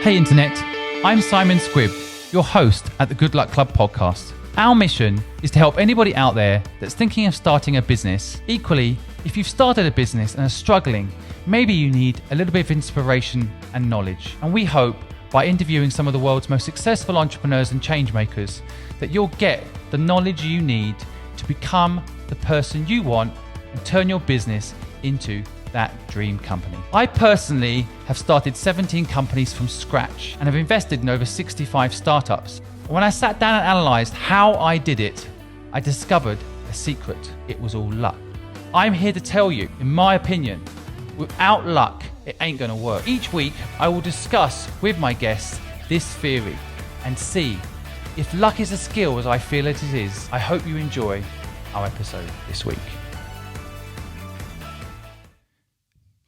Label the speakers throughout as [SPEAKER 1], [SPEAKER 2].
[SPEAKER 1] Hey Internet, I'm simonsquibb, your host at the Good Luck Club podcast. Our mission is to help anybody out there that's thinking of starting a business. Equally, if you've started a business and are struggling, maybe you need a little bit of inspiration and knowledge. And we hope by interviewing some of the world's most successful entrepreneurs and change makers that you'll get the knowledge you need to become the person you want and turn your business into that dream company. I personally have started 17 companies from scratch and have invested in over 65 startups. When I sat down and analyzed how I did it, I discovered a secret. It was all luck. I'm here to tell you, in my opinion, without luck, it ain't gonna work. Each week, I will discuss with my guests this theory and see if luck is a skill as I feel it is. I hope you enjoy our episode this week.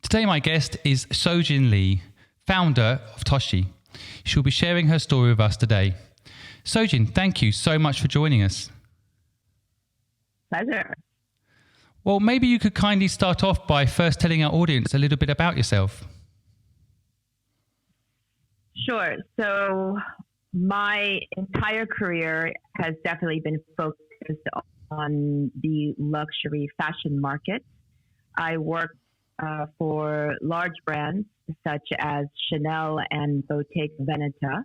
[SPEAKER 1] Today, my guest is Sojin Lee, founder of Toshi. She'll be sharing her story with us today. Sojin, thank you so much for joining us.
[SPEAKER 2] Pleasure.
[SPEAKER 1] Well, maybe you could kindly start off by first telling our audience a little bit about yourself.
[SPEAKER 2] Sure. So my entire career has definitely been focused on the luxury fashion market. I worked for large brands such as Chanel and Bottega Veneta,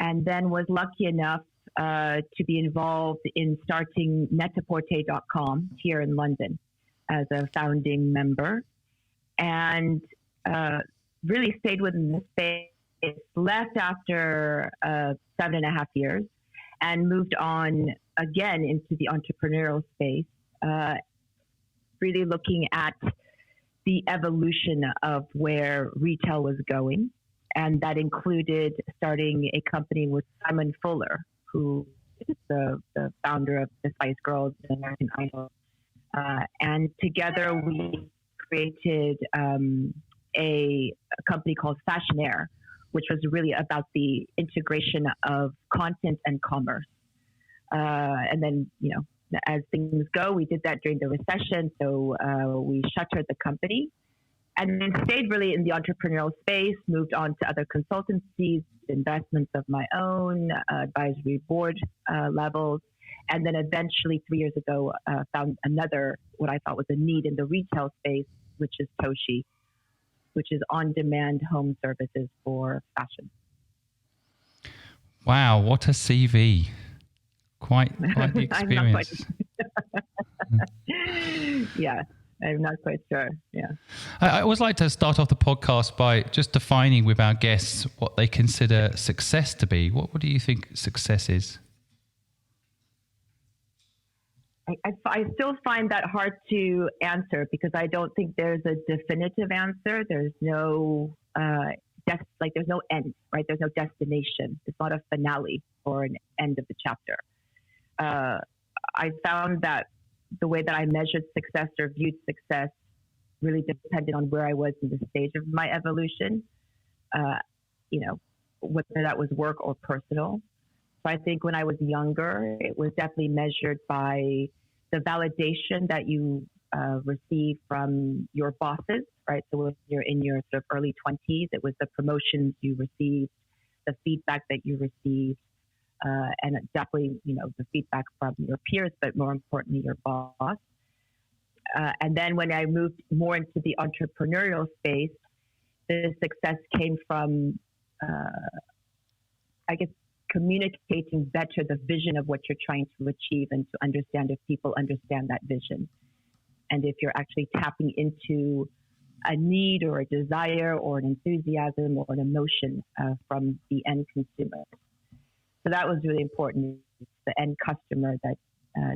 [SPEAKER 2] and then was lucky enough to be involved in starting net-a-porter.com here in London as a founding member, and really stayed within the space, left after 7.5 years, and moved on again into the entrepreneurial space, really looking at the evolution of where retail was going. And that included starting a company with Simon Fuller, who is the founder of the Spice Girls and American Idol. And together we created a company called Fashionair, which was really about the integration of content and commerce. And then, as things go, we did that during the recession. So we shuttered the company and then stayed really in the entrepreneurial space, moved on to other consultancies, investments of my own, advisory board levels. And then eventually 3 years ago, found another, what I thought was a need in the retail space, which is Toshi, which is on-demand home services for fashion.
[SPEAKER 1] Wow, what a CV. Quite the experience.
[SPEAKER 2] Yeah, I'm not quite sure. Yeah.
[SPEAKER 1] I always like to start off the podcast by just defining with our guests what they consider success to be. What do you think success is?
[SPEAKER 2] I still find that hard to answer because I don't think there's a definitive answer. There's no there's no end, right? There's no destination. It's not a finale or an end of the chapter. I found that the way that I measured success or viewed success really depended on where I was in the stage of my evolution, whether that was work or personal. So I think when I was younger, it was definitely measured by the validation that you receive from your bosses, right? So when you're in your sort of early 20s, it was the promotions you received, the feedback that you received, and definitely, the feedback from your peers, but more importantly, your boss. And then when I moved more into the entrepreneurial space, the success came from, communicating better the vision of what you're trying to achieve and to understand if people understand that vision. And if you're actually tapping into a need or a desire or an enthusiasm or an emotion from the end consumer. So that was really important. It's the end customer that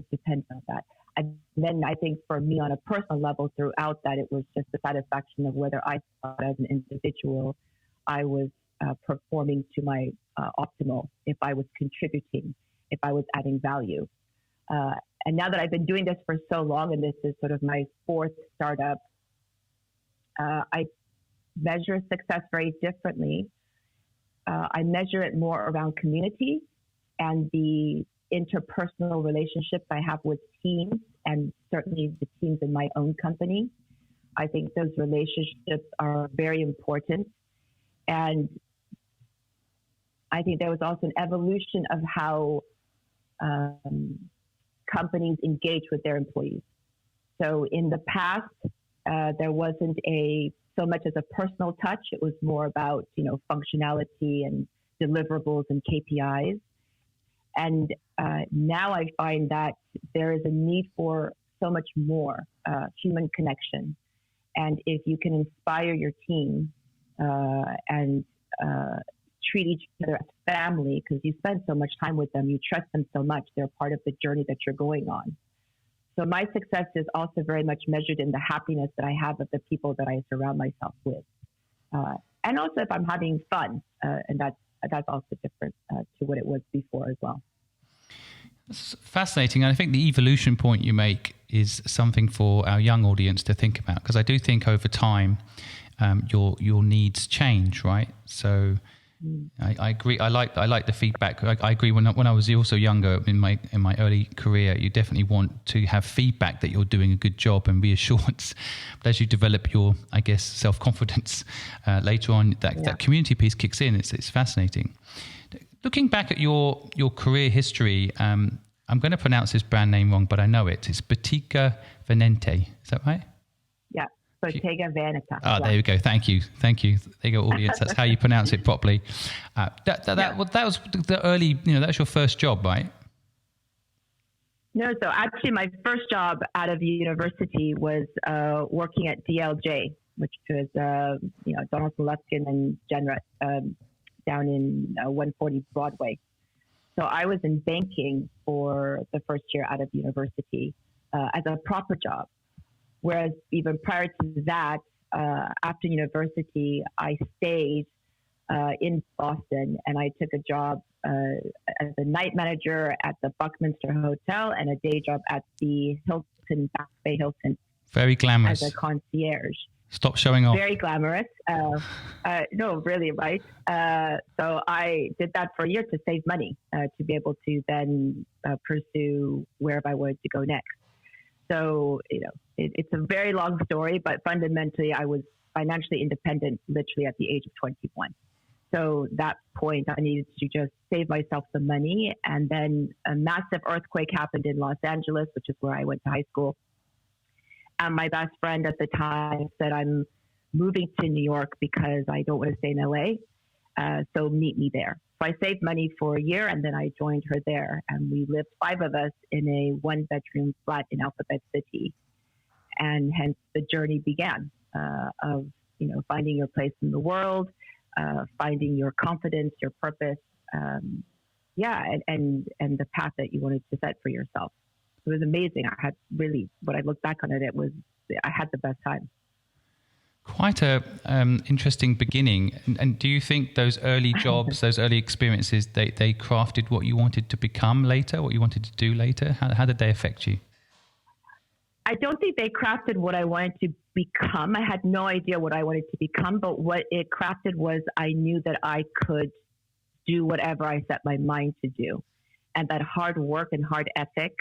[SPEAKER 2] depends on that. And then I think for me on a personal level throughout that, it was just the satisfaction of whether I thought as an individual, I was performing to my optimal, if I was contributing, if I was adding value. And now that I've been doing this for so long, and this is sort of my fourth startup, I measure success very differently. I measure it more around community and the interpersonal relationships I have with teams, and certainly the teams in my own company. I think those relationships are very important. And I think there was also an evolution of how companies engage with their employees. So in the past, there wasn't so much as a personal touch. It was more about, functionality and deliverables and KPIs. And now I find that there is a need for so much more human connection. And if you can inspire your team and treat each other as family, because you spend so much time with them, you trust them so much, they're part of the journey that you're going on. So my success is also very much measured in the happiness that I have of the people that I surround myself with. And also if I'm having fun, and that's also different to what it was before as well.
[SPEAKER 1] That's fascinating. And I think the evolution point you make is something for our young audience to think about, because I do think over time your needs change, right? So I agree. I like the feedback. I agree. When I was also younger in my early career, you definitely want to have feedback that you're doing a good job and reassurance. But as you develop your, I guess, self-confidence later on, that community piece kicks in. It's fascinating. Looking back at your career history, I'm going to pronounce this brand name wrong, but I know it. It's Bottega Veneta. Is that right?
[SPEAKER 2] Yeah. Bottega Veneta.
[SPEAKER 1] There we go. Thank you. There you go, audience. That's how you pronounce it properly. That was the early, that was your first job, right?
[SPEAKER 2] No, so actually my first job out of university was working at DLJ, which was, Donaldson Lufkin and Jenrette down in 140 Broadway. So I was in banking for the first year out of university as a proper job. Whereas even prior to that, after university, I stayed in Boston and I took a job as a night manager at the Buckminster Hotel and a day job at the Hilton, Back Bay Hilton.
[SPEAKER 1] Very glamorous.
[SPEAKER 2] As a concierge.
[SPEAKER 1] Stop showing off.
[SPEAKER 2] Very glamorous. No, really, right? So I did that for a year to save money, to be able to then pursue wherever I wanted to go next. So, it's a very long story, but fundamentally I was financially independent literally at the age of 21. So that point I needed to just save myself some money. And then a massive earthquake happened in Los Angeles, which is where I went to high school. And my best friend at the time said, I'm moving to New York because I don't want to stay in LA. So meet me there. So I saved money for a year and then I joined her there. And we lived 5 of us in a 1-bedroom flat in Alphabet City. And hence the journey began of, finding your place in the world, finding your confidence, your purpose. And the path that you wanted to set for yourself. It was amazing. I had really, when I look back on it, I had the best time.
[SPEAKER 1] Quite a interesting beginning. And do you think those early jobs, those early experiences, they crafted what you wanted to become later, what you wanted to do later? How did they affect you?
[SPEAKER 2] I don't think they crafted what I wanted to become. I had no idea what I wanted to become, but what it crafted was I knew that I could do whatever I set my mind to do. And that hard work and hard ethic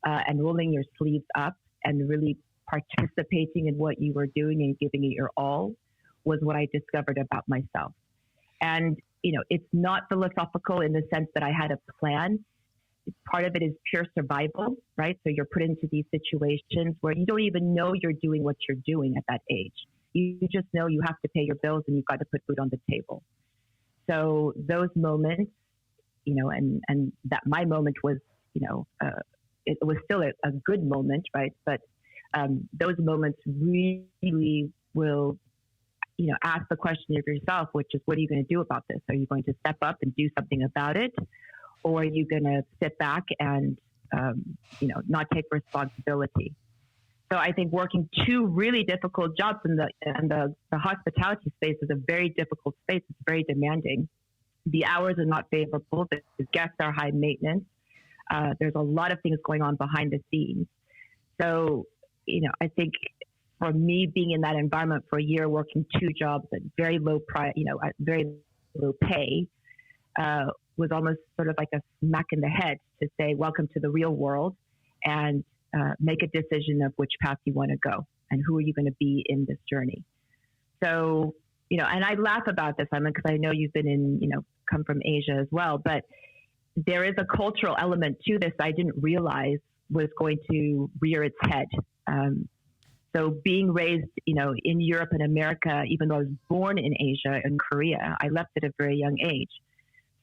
[SPEAKER 2] and rolling your sleeves up and really participating in what you were doing and giving it your all was what I discovered about myself. And, it's not philosophical in the sense that I had a plan. Part of it is pure survival, right? So you're put into these situations where you don't even know you're doing what you're doing at that age. You just know you have to pay your bills and you've got to put food on the table. So those moments, and that my moment was, it was still a good moment, right? But those moments really will, ask the question of yourself, which is, what are you going to do about this? Are you going to step up and do something about it? Or are you going to sit back and, not take responsibility? So I think working 2 really difficult jobs in the hospitality space is a very difficult space. It's very demanding. The hours are not favorable. The guests are high maintenance. There's a lot of things going on behind the scenes. So, I think for me being in that environment for a year, working 2 jobs at very low at very low pay, was almost sort of like a smack in the head to say, welcome to the real world, and make a decision of which path you want to go and who are you going to be in this journey. So, and I laugh about this, Simon, because I know you've been come from Asia as well, but there is a cultural element to this I didn't realize was going to rear its head. So being raised, in Europe and America, even though I was born in Asia and Korea, I left at a very young age.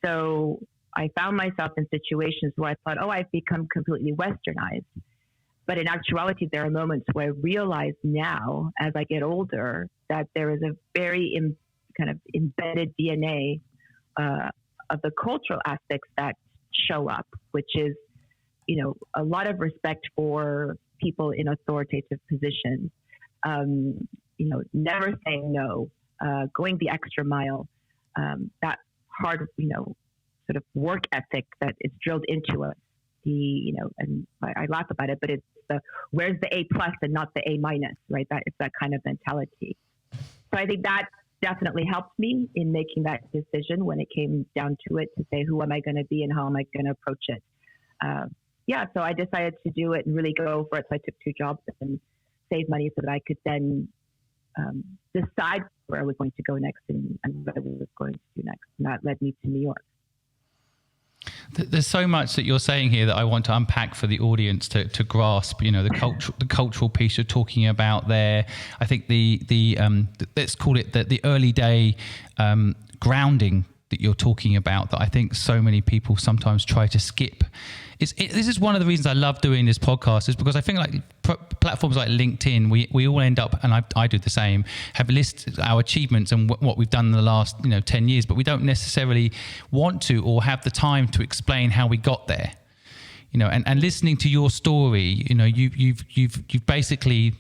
[SPEAKER 2] So I found myself in situations where I thought, I've become completely westernized. But in actuality, there are moments where I realize now, as I get older, that there is a very kind of embedded DNA of the cultural aspects that show up, which is, a lot of respect for people in authoritative positions, never saying no, going the extra mile, that hard, sort of work ethic that is drilled into us. And I laugh about it, but it's where's the A plus and not the A minus, right? It's that kind of mentality. So I think that definitely helped me in making that decision when it came down to it, to say, who am I going to be and how am I going to approach it? So I decided to do it and really go for it. So I took 2 jobs and saved money so that I could then decide where I was going to go next and what I was going to do next. And that led me to New York.
[SPEAKER 1] There's so much that you're saying here that I want to unpack for the audience to grasp. The cultural piece you're talking about there. I think the let's call it the early day grounding that you're talking about, that I think so many people sometimes try to skip. This is one of the reasons I love doing this podcast, is because I think platforms like LinkedIn, we all end up, and I do the same, have listed our achievements and what we've done in the last 10 years, but we don't necessarily want to or have the time to explain how we got there. And listening to your story, you've basically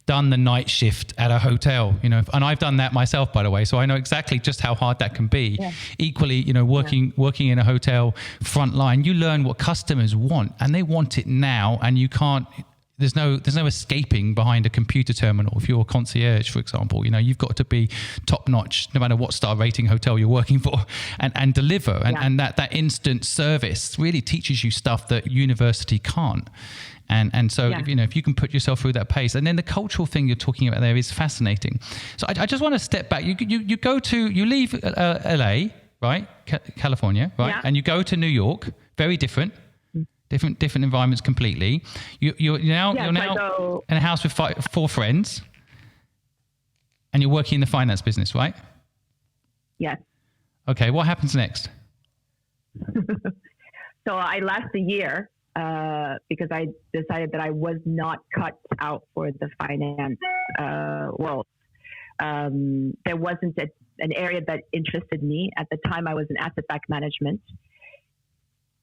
[SPEAKER 1] done the night shift at a hotel, and I've done that myself, by the way, so I know exactly just how hard that can be. Yeah. Equally, working in a hotel front line, you learn what customers want, and they want it now, and you can't. There's no escaping behind a computer terminal. If you're a concierge, for example, you've got to be top notch, no matter what star rating hotel you're working for, and deliver. And that instant service really teaches you stuff that university can't. And so, if you can put yourself through that pace, and then the cultural thing you're talking about there is fascinating. So I just want to step back. You leave LA, right? California, right? Yeah. And you go to New York, very different environments completely. You're now in a house with 4 friends, and you're working in the finance business, right?
[SPEAKER 2] Yes.
[SPEAKER 1] Okay, what happens next?
[SPEAKER 2] So I left a year because I decided that I was not cut out for the finance world. There wasn't an area that interested me. At the time, I was in asset-backed management.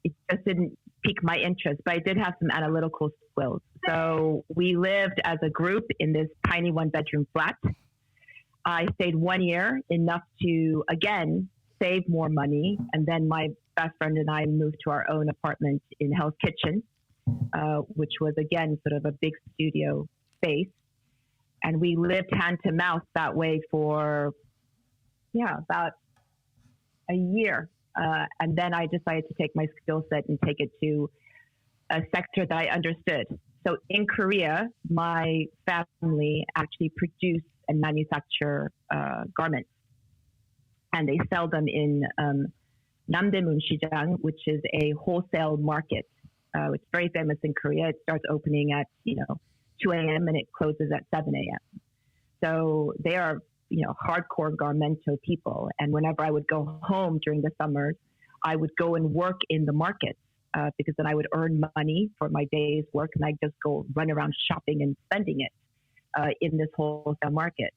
[SPEAKER 2] It just didn't pique my interest, but I did have some analytical skills. So we lived as a group in this tiny 1-bedroom flat. I stayed 1 year, enough to, again, save more money. And then my best friend and I moved to our own apartment in Hell's Kitchen, which was, again, sort of a big studio space. And we lived hand to mouth that way for, about a year. And then I decided to take my skill set and take it to a sector that I understood. So in Korea, my family actually produce and manufacture garments. And they sell them in Namdaemun Sijang, which is a wholesale market. It's very famous in Korea. It starts opening at 2 a.m. and it closes at 7 a.m. So they are hardcore garmento people. And whenever I would go home during the summers, I would go and work in the market because then I would earn money for my day's work, and I'd just go run around shopping and spending it in this wholesale market.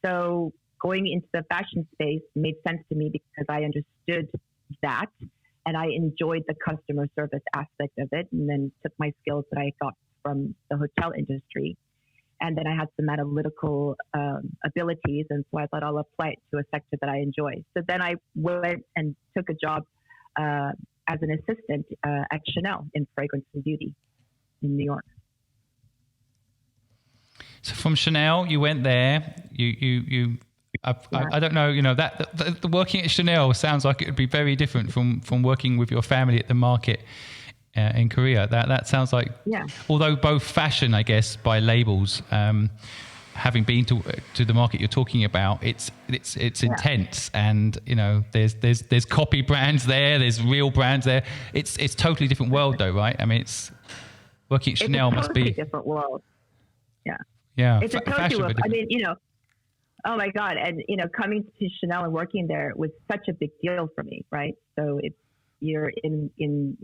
[SPEAKER 2] So going into the fashion space made sense to me because I understood that, and I enjoyed the customer service aspect of it, and then took my skills that I got from the hotel industry. And then I had some analytical abilities, and so I thought I'll apply it to a sector that I enjoy. So then I went and took a job as an assistant at Chanel in fragrance and beauty in New York.
[SPEAKER 1] So from Chanel, you went there. I don't know. That the working at Chanel sounds like it would be very different from working with your family at the market in Korea. That sounds like, although both fashion, I guess, by labels, having been to the market you're talking about, it's intense, and there's copy brands there, there's real brands there. It's totally different world though, right? I mean, it's working at Chanel must be
[SPEAKER 2] a different world. Yeah.
[SPEAKER 1] Yeah.
[SPEAKER 2] It's a totally world. I mean, oh my God. And, coming to Chanel and working there was such a big deal for me, right? So you're in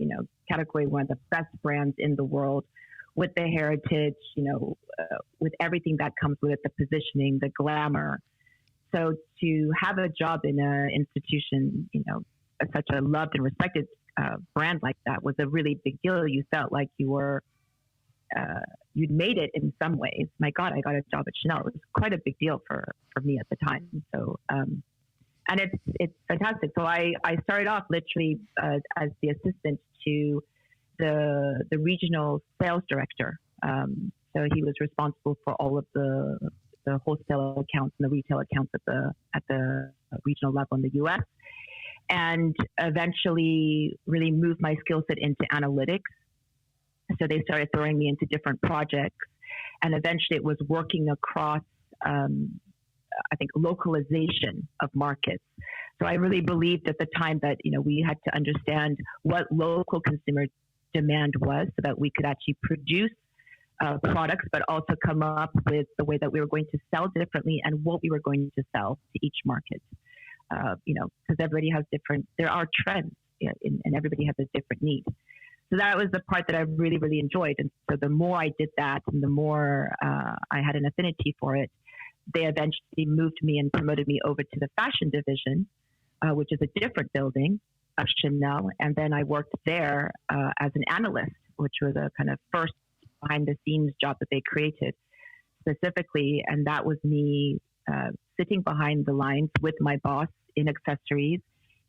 [SPEAKER 2] category one of the best brands in the world, with the heritage, with everything that comes with it, the positioning, the glamour. So to have a job in an institution, such a loved and respected brand like that was a really big deal. You felt like you were, you'd made it in some ways. My God, I got a job at Chanel. It was quite a big deal for me at the time. So, and it's fantastic. So I started off literally as the assistant to the regional sales director. So he was responsible for all of the wholesale accounts and the retail accounts at the regional level in the U.S. And eventually really moved my skill set into analytics. So they started throwing me into different projects, and eventually it was working across, I think, localization of markets. So I really believed at the time that, we had to understand what local consumer demand was so that we could actually produce products, but also come up with the way that we were going to sell differently and what we were going to sell to each market. Because everybody has there are trends, and everybody has a different need. So that was the part that I really, really enjoyed. And so the more I did that and the more I had an affinity for it, they eventually moved me and promoted me over to the fashion division, which is a different building of Chanel. And then I worked there as an analyst, which was a kind of first behind the scenes job that they created specifically. And that was me sitting behind the lines with my boss in accessories,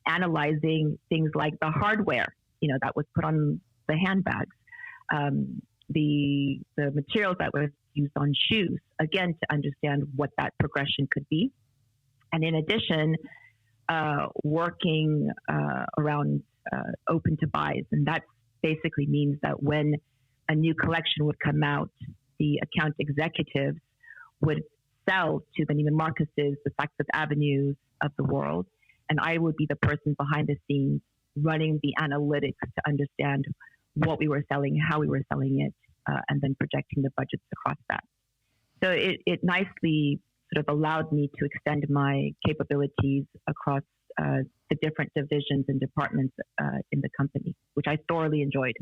[SPEAKER 2] analyzing things like the hardware, that was put on the handbags, the materials that were used on shoes, again, to understand what that progression could be. And in addition, working around open to buys. And that basically means that when a new collection would come out, the account executives would sell to the Neiman Marcuses, the Saks Fifth Avenues of the world. And I would be the person behind the scenes running the analytics to understand what we were selling, how we were selling it, and then projecting the budgets across that. So it nicely sort of allowed me to extend my capabilities across the different divisions and departments in the company, which I thoroughly enjoyed.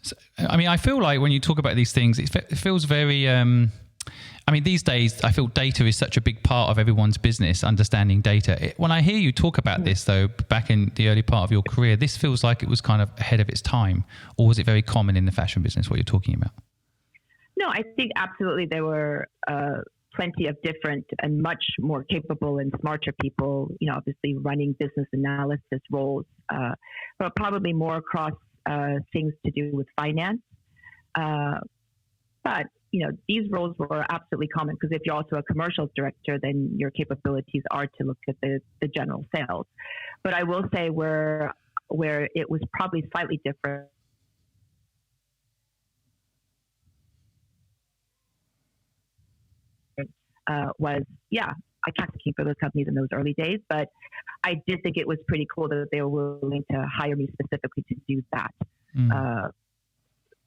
[SPEAKER 1] So, I mean, I feel like when you talk about these things, it feels very... these days, I feel data is such a big part of everyone's business, understanding data. When I hear you talk about this, though, back in the early part of your career, this feels like it was kind of ahead of its time. Or was it very common in the fashion business, what you're talking about?
[SPEAKER 2] No, I think absolutely there were plenty of different and much more capable and smarter people, obviously running business analysis roles, but probably more across things to do with finance. But these roles were absolutely common because if you're also a commercials director, then your capabilities are to look at the general sales. But I will say where it was probably slightly different I can't speak for those companies in those early days, but I did think it was pretty cool that they were willing to hire me specifically to do that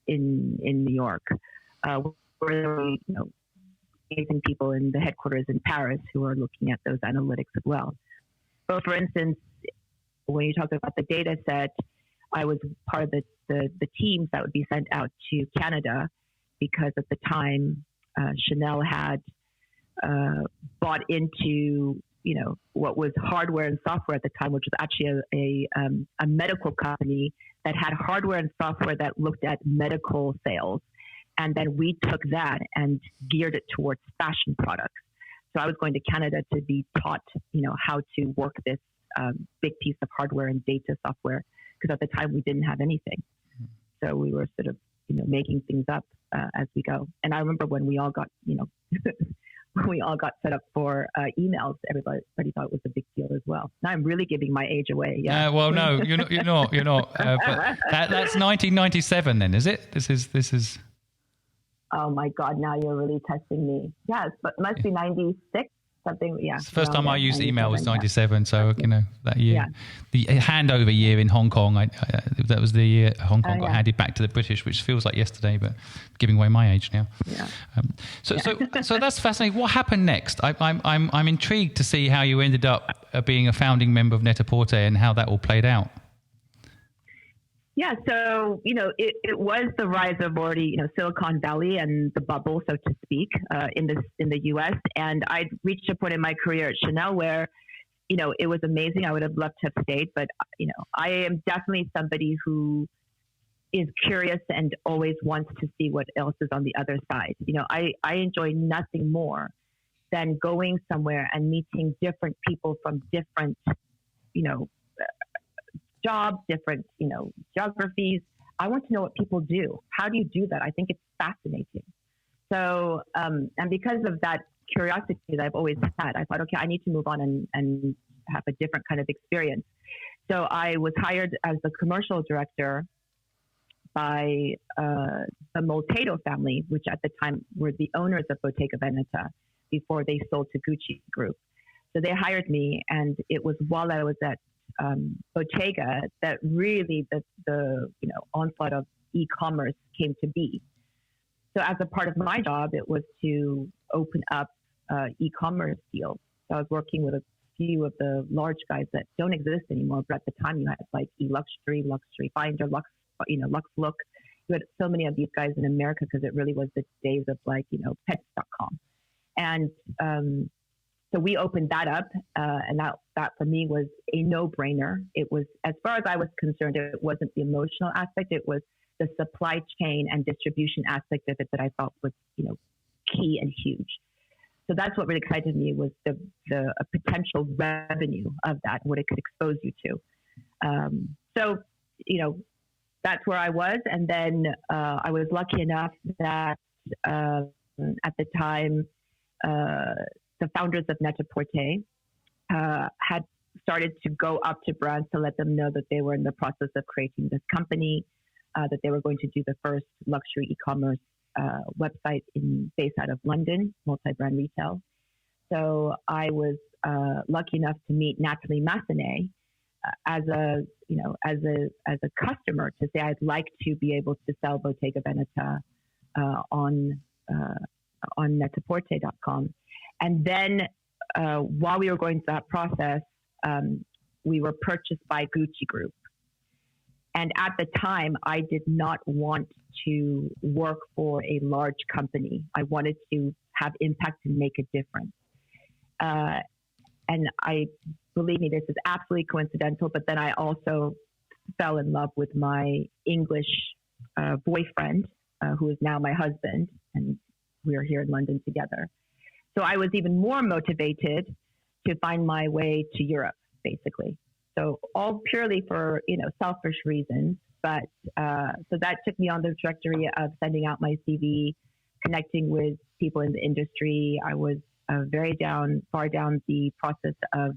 [SPEAKER 2] in New York. Where there were, amazing people in the headquarters in Paris who are looking at those analytics as well. So, for instance, when you talk about the data set, I was part of the teams that would be sent out to Canada because at the time Chanel had bought into what was hardware and software at the time, which was actually a medical company that had hardware and software that looked at medical sales. And then we took that and geared it towards fashion products. So I was going to Canada to be taught, how to work this big piece of hardware and data software, because at the time we didn't have anything. So we were sort of, making things up as we go. And I remember when we all got, when we all got set up for emails, everybody thought it was a big deal as well. Now I'm really giving my age away. Yeah.
[SPEAKER 1] Well, no, you're not. But that's 1997 then, is it? This is.
[SPEAKER 2] Oh my God, now you're really testing me. Yes, but it must be 96, something. Yeah.
[SPEAKER 1] It's the first time I used email was 97.
[SPEAKER 2] Yeah.
[SPEAKER 1] So, that year, the handover year in Hong Kong, that was the year Hong Kong got handed back to the British, which feels like yesterday, but giving away my age now.
[SPEAKER 2] Yeah.
[SPEAKER 1] So that's fascinating. What happened next? I'm intrigued to see how you ended up being a founding member of Net-a-Porter and how that all played out.
[SPEAKER 2] Yeah, so, it was the rise of already, Silicon Valley and the bubble, so to speak, in the U.S. And I reached a point in my career at Chanel where, it was amazing. I would have loved to have stayed, but, I am definitely somebody who is curious and always wants to see what else is on the other side. I enjoy nothing more than going somewhere and meeting different people from different, jobs, different, geographies. I want to know what people do. How do you do that? I think it's fascinating. So, and because of that curiosity that I've always had, I thought, okay, I need to move on and have a different kind of experience. So I was hired as the commercial director by the Moltedo family, which at the time were the owners of Bottega Veneta before they sold to Gucci Group. So they hired me, and it was while I was at Bottega that really the onslaught of e-commerce came to be. So as a part of my job, it was to open up e-commerce deals. So I was working with a few of the large guys that don't exist anymore, but at the time you had like eLuxury, Luxury Finder, Lux Look. You had so many of these guys in America because it really was the days of pets.com. And so we opened that up, and that for me was a no-brainer. It was, as far as I was concerned, it wasn't the emotional aspect. It was the supply chain and distribution aspect of it that I thought was, key and huge. So that's what really excited me, was the potential revenue of that, what it could expose you to. So, that's where I was. And then I was lucky enough that at the time, the founders of Net-a-Porter had started to go up to brands to let them know that they were in the process of creating this company, that they were going to do the first luxury e-commerce website based out of London, multi-brand retail. So I was lucky enough to meet Nathalie Massenet as a customer, to say I'd like to be able to sell Bottega Veneta on net-a-porter.com. And then while we were going through that process, we were purchased by Gucci Group. And at the time, I did not want to work for a large company. I wanted to have impact and make a difference. And believe me, this is absolutely coincidental, but then I also fell in love with my English boyfriend, who is now my husband, and we are here in London together. So I was even more motivated to find my way to Europe, basically. So all purely for, selfish reasons. But so that took me on the trajectory of sending out my CV, connecting with people in the industry. I was far down the process of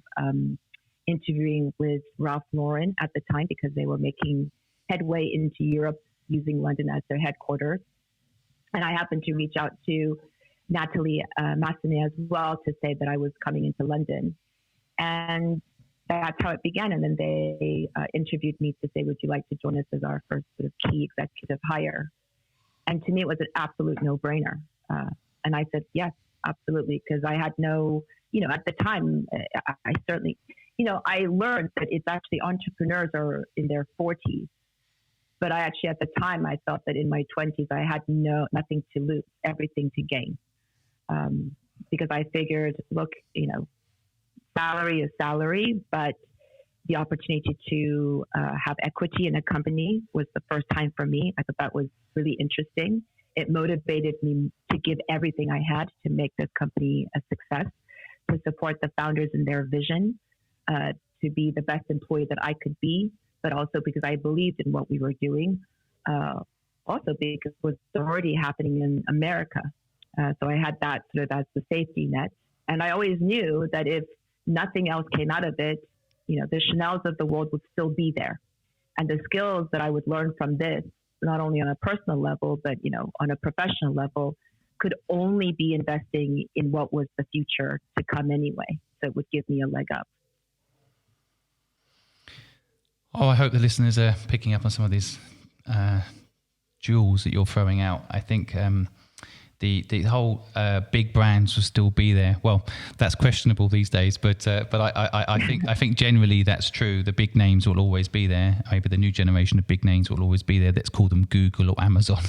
[SPEAKER 2] interviewing with Ralph Lauren at the time, because they were making headway into Europe using London as their headquarters. And I happened to reach out to Nathalie Massenet as well to say that I was coming into London. And that's how it began. And then they interviewed me to say, would you like to join us as our first sort of key executive hire? And to me, it was an absolute no-brainer. And I said, yes, absolutely. Because I had no, at the time, I certainly, I learned that it's actually entrepreneurs are in their 40s. But I actually, at the time, I felt that in my 20s, I had nothing to lose, everything to gain. Because I figured, look, salary is salary, but the opportunity to have equity in a company was the first time for me. I thought that was really interesting. It motivated me to give everything I had to make this company a success, to support the founders in their vision, to be the best employee that I could be, but also because I believed in what we were doing, also because it was already happening in America. So I had that sort of as the safety net. And I always knew that if nothing else came out of it, the Chanels of the world would still be there. And the skills that I would learn from this not only on a personal level, but, on a professional level, could only be investing in what was the future to come anyway. So it would give me a leg up.
[SPEAKER 1] Oh, I hope the listeners are picking up on some of these jewels that you're throwing out. I think the whole big brands will still be there. Well, that's questionable these days, but I think generally that's true. The big names will always be there. Maybe the new generation of big names will always be there. Let's call them Google or Amazon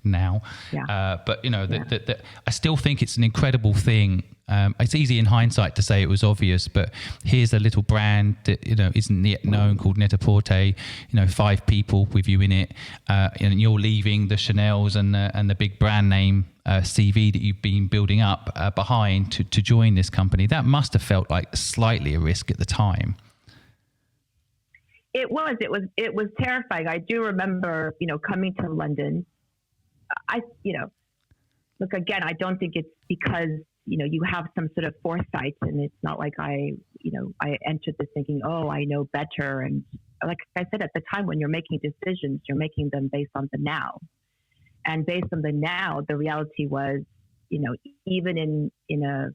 [SPEAKER 1] now.
[SPEAKER 2] Yeah.
[SPEAKER 1] But I still think it's an incredible thing. It's easy in hindsight to say it was obvious, but here's a little brand that isn't yet known called Net-a-Porter. 5 people with you in it, and you're leaving the Chanel's and the big brand name CV that you've been building up behind to join this company. That must have felt like slightly a risk at the time.
[SPEAKER 2] It was terrifying. I do remember, coming to London. Look, again, I don't think it's because you have some sort of foresight, and it's not like I entered this thinking, oh, I know better. And like I said, at the time when you're making decisions, you're making them based on the now. And based on the now, the reality was, even in a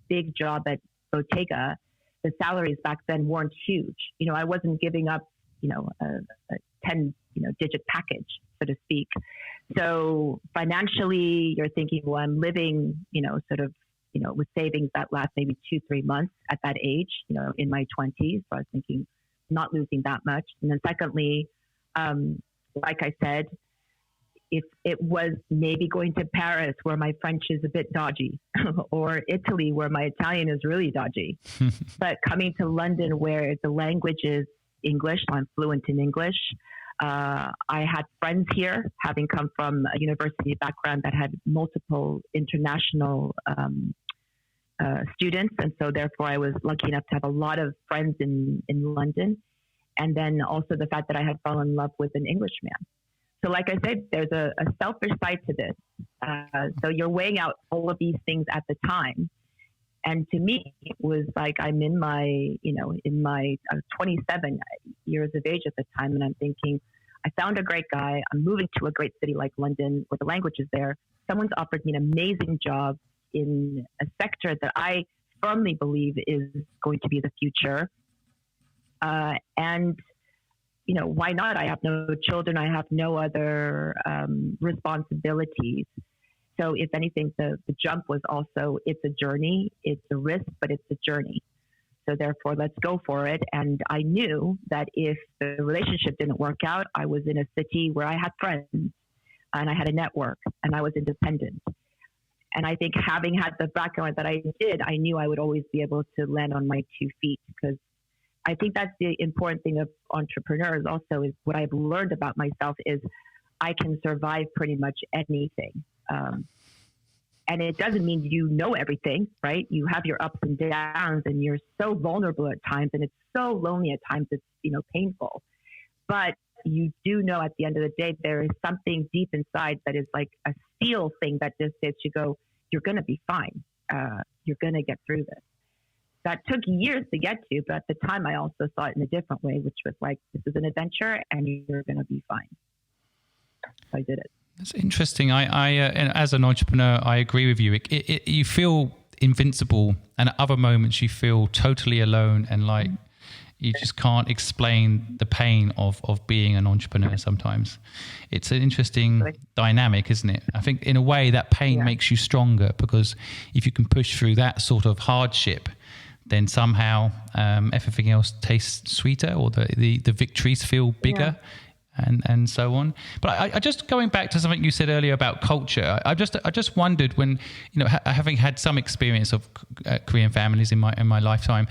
[SPEAKER 2] big job at Bottega, the salaries back then weren't huge. I wasn't giving up, a 10, digit package, so to speak. So financially, you're thinking, well, I'm living, with savings that last maybe 2-3 months at that age, in my 20s. So I was thinking, not losing that much. And then secondly, like I said, if it was maybe going to Paris where my French is a bit dodgy, or Italy where my Italian is really dodgy, but coming to London where the language is English, so I'm fluent in English. I had friends here, having come from a university background that had multiple international students. And so therefore I was lucky enough to have a lot of friends in London. And then also the fact that I had fallen in love with an Englishman. So like I said, there's a selfish side to this. So you're weighing out all of these things at the time. And to me, it was like I'm in my, I was 27 years of age at the time. And I'm thinking, I found a great guy. I'm moving to a great city like London where the language is there. Someone's offered me an amazing job in a sector that I firmly believe is going to be the future. And why not? I have no children. I have no other responsibilities. So if anything, the jump was also, it's a journey, it's a risk, but it's a journey. So therefore, let's go for it. And I knew that if the relationship didn't work out, I was in a city where I had friends and I had a network and I was independent. And I think having had the background that I did, I knew I would always be able to land on my 2 feet, because I think that's the important thing of entrepreneurs also, is what I've learned about myself is I can survive pretty much anything. And it doesn't mean you know everything, right? You have your ups and downs, and you're so vulnerable at times, and it's so lonely at times. It's, painful, but you do know at the end of the day, there is something deep inside that is like a steel thing that just says you go, you're going to be fine. You're going to get through this. That took years to get to, but at the time I also saw it in a different way, which was like, this is an adventure and you're going to be fine. So I did it.
[SPEAKER 1] That's interesting. I as an entrepreneur, I agree with you. You feel invincible, and at other moments you feel totally alone, and like you just can't explain the pain of being an entrepreneur sometimes. It's an interesting dynamic, isn't it? I think in a way that pain makes you stronger, because if you can push through that sort of hardship, then somehow everything else tastes sweeter, or the victories feel bigger. And so on. But I just going back to something you said earlier about culture. I just wondered, when having had some experience of Korean families in my lifetime,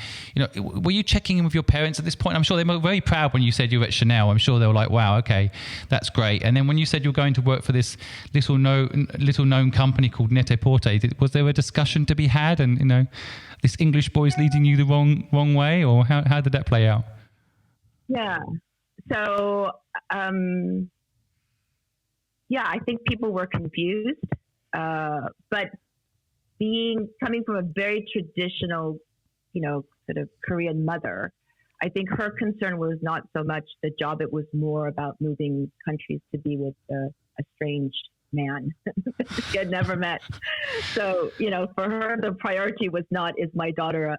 [SPEAKER 1] were you checking in with your parents at this point? I'm sure they were very proud when you said you were at Chanel. I'm sure they were like, wow, okay, that's great. And then when you said you're going to work for this little known company called Net-a-Porter, was there a discussion to be had? And this English boy is leading you the wrong way, or how did that play out?
[SPEAKER 2] Yeah. So, I think people were confused, but coming from a very traditional, sort of Korean mother, I think her concern was not so much the job; it was more about moving countries to be with a strange man she had never met. So, for her, the priority was not, is my daughter,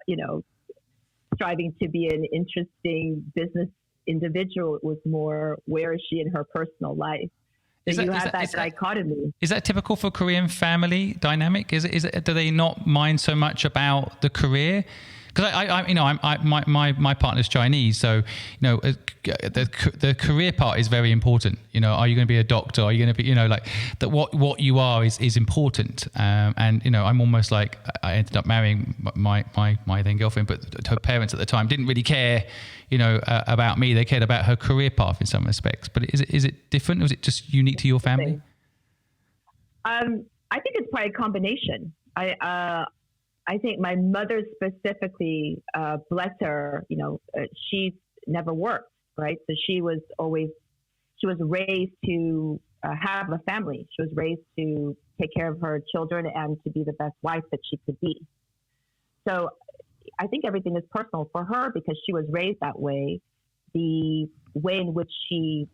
[SPEAKER 2] striving to be an interesting business individual. It was more, where is she in her personal life? So you have that dichotomy.
[SPEAKER 1] Is that typical for Korean family dynamic? Is it? Do they not mind so much about the career? Because my partner's Chinese, so the career part is very important. Are you going to be a doctor? Are you going to be like that? What you are is important. And I'm almost like, I ended up marrying my then girlfriend, but her parents at the time didn't really care, about me. They cared about her career path in some respects. But is it different? Or is it just unique to your family?
[SPEAKER 2] I think it's probably a combination. I think my mother specifically, bless her, she never worked, right? So she was raised to have a family. She was raised to take care of her children and to be the best wife that she could be. So I think everything is personal for her because she was raised that way. The way in which she,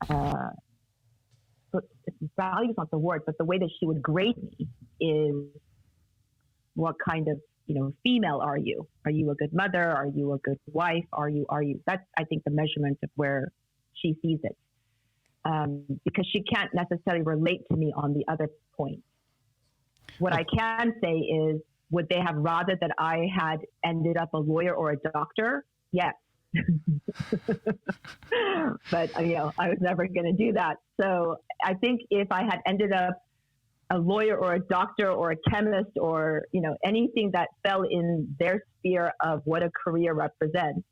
[SPEAKER 2] value is not the word, but the way that she would grade me is, what kind of, female are you? Are you a good mother? Are you a good wife? Are you? That's, I think, the measurement of where she sees it. Because she can't necessarily relate to me on the other point. What I can say is, would they have rather that I had ended up a lawyer or a doctor? Yes. But, I was never going to do that. So I think if I had ended up a lawyer or a doctor or a chemist or, anything that fell in their sphere of what a career represents,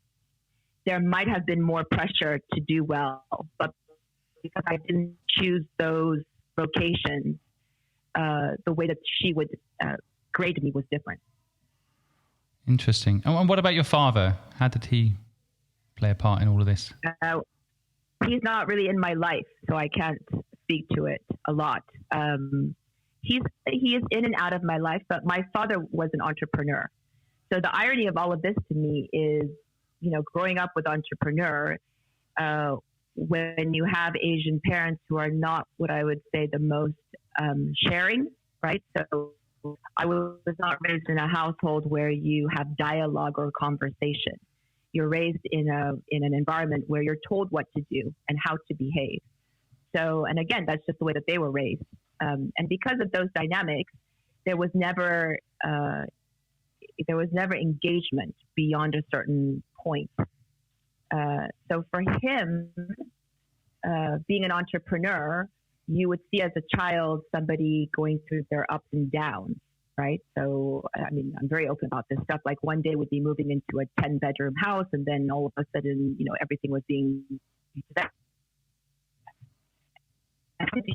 [SPEAKER 2] there might have been more pressure to do well. But because I didn't choose those vocations, the way that she would grade me was different.
[SPEAKER 1] Interesting. And what about your father? How did he play a part in all of this?
[SPEAKER 2] He's not really in my life, so I can't speak to it a lot. He is in and out of my life, but my father was an entrepreneur. So the irony of all of this to me is, growing up with entrepreneur, when you have Asian parents who are not what I would say the most sharing, right? So I was not raised in a household where you have dialogue or conversation. You're raised in an environment where you're told what to do and how to behave. So, and again, that's just the way that they were raised. And because of those dynamics, there was never engagement beyond a certain point. So for him, being an entrepreneur, you would see as a child somebody going through their ups and downs, right? So, I'm very open about this stuff. Like one day we'd be moving into a 10-bedroom house, and then all of a sudden, everything was being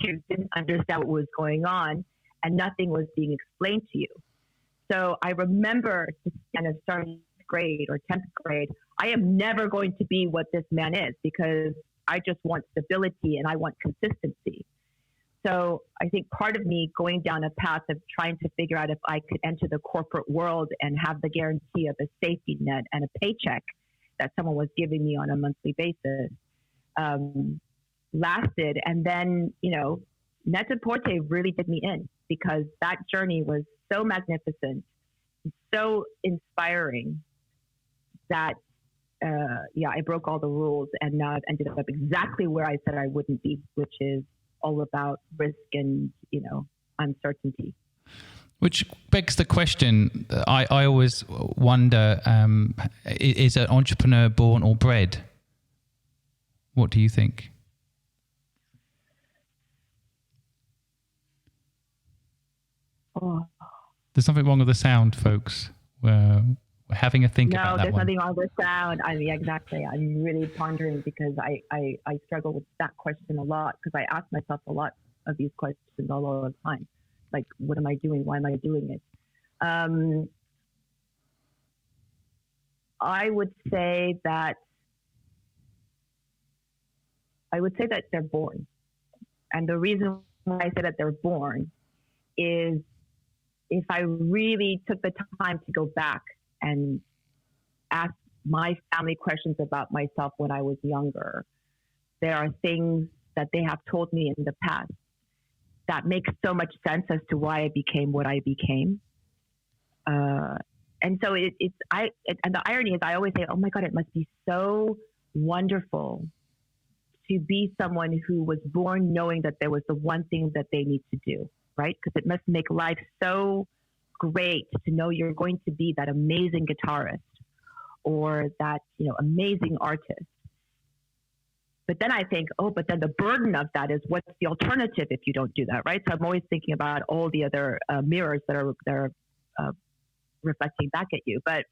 [SPEAKER 2] you didn't understand what was going on, and nothing was being explained to you. So I remember just kind of starting 6th grade or 10th grade, I am never going to be what this man is because I just want stability and I want consistency. So I think part of me going down a path of trying to figure out if I could enter the corporate world and have the guarantee of a safety net and a paycheck that someone was giving me on a monthly basis, lasted. And then, Net-a-Porter really did me in because that journey was so magnificent, so inspiring that, I broke all the rules and now I've ended up exactly where I said I wouldn't be, which is all about risk and, uncertainty.
[SPEAKER 1] Which begs the question, I always wonder, is an entrepreneur born or bred? What do you think?
[SPEAKER 2] Oh.
[SPEAKER 1] There's something wrong with the sound, folks. We're having a think about that one.
[SPEAKER 2] No, there's nothing wrong with sound. Exactly. I'm really pondering because I struggle with that question a lot because I ask myself a lot of these questions all the time. Like, what am I doing? Why am I doing it? I would say that they're born. And the reason why I say that they're born is if I really took the time to go back and ask my family questions about myself when I was younger. There are things that they have told me in the past that makes so much sense as to why I became what I became. And so and the irony is I always say, oh my God, it must be so wonderful to be someone who was born knowing that there was the one thing that they need to do, right? Because it must make life so great to know you're going to be that amazing guitarist or that, amazing artist. But then I think, but then the burden of that is what's the alternative if you don't do that, right? So I'm always thinking about all the other mirrors that are reflecting back at you. But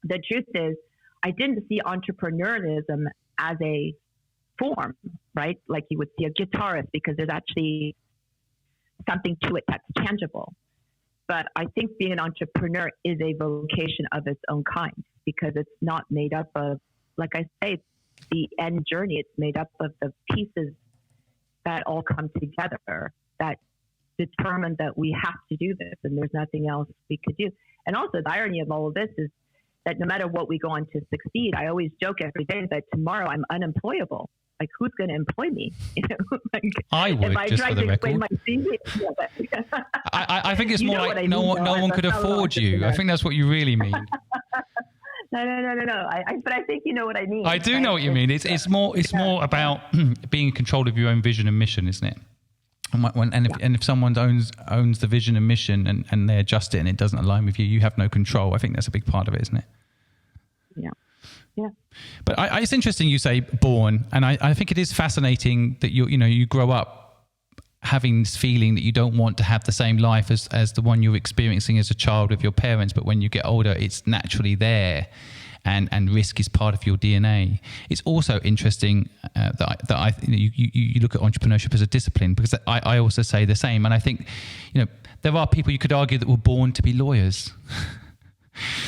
[SPEAKER 2] the truth is, I didn't see entrepreneurialism as a form, right? Like you would see a guitarist, because there's actually something to it that's tangible. But I think being an entrepreneur is a vocation of its own kind, because it's not made up of, like I say, the end journey. It's made up of the pieces that all come together that determine that we have to do this and there's nothing else we could do. And also the irony of all of this is that no matter what we go on to succeed, I always joke every day that tomorrow I'm unemployable. Like, who's going to employ me?
[SPEAKER 1] I would, if I just for the record. My CV, I think it's more like no one could afford you. I think that's what you really mean.
[SPEAKER 2] No. But I think you know what I mean.
[SPEAKER 1] I do know what you mean. It's more about being in control of your own vision and mission, isn't it? And if someone owns the vision and mission and they adjust it and it doesn't align with you, you have no control. I think that's a big part of it, isn't it?
[SPEAKER 2] Yeah.
[SPEAKER 1] But it's interesting you say born, and I think it is fascinating that you grow up having this feeling that you don't want to have the same life as the one you're experiencing as a child with your parents, but when you get older, it's naturally there. And risk is part of your DNA. It's also interesting that you look at entrepreneurship as a discipline, because I also say the same. And I think, there are people you could argue that were born to be lawyers.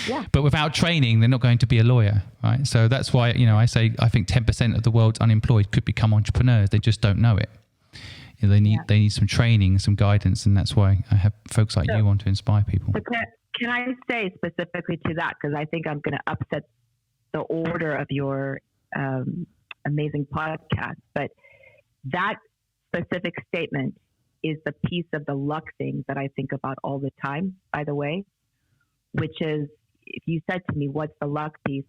[SPEAKER 1] Yeah. But without training, they're not going to be a lawyer, right? So that's why, I say I think 10% of the world's unemployed could become entrepreneurs. They just don't know it. They need some training, some guidance, and that's why I have folks like you on to inspire people.
[SPEAKER 2] Can I say specifically to that, because I think I'm going to upset the order of your amazing podcast, but that specific statement is the piece of the luck thing that I think about all the time, by the way, which is, if you said to me, what's the luck piece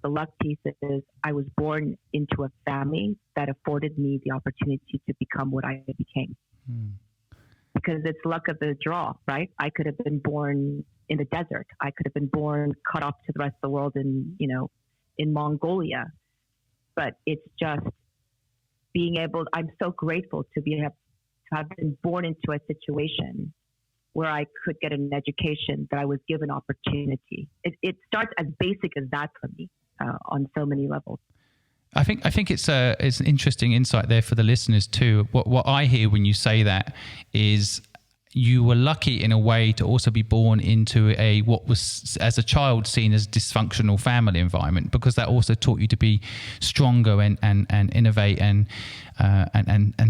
[SPEAKER 2] is I was born into a family that afforded me the opportunity to become what I became. Because it's luck of the draw, right? I could have been born in the desert. I could have been born cut off to the rest of the world in Mongolia. But it's just being able, I'm so grateful to have been born into a situation where I could get an education, that I was given opportunity. It starts as basic as that for me on so many levels.
[SPEAKER 1] I think it's an interesting insight there for the listeners too. What I hear when you say that is you were lucky in a way to also be born into what was as a child seen as dysfunctional family environment, because that also taught you to be stronger and innovate and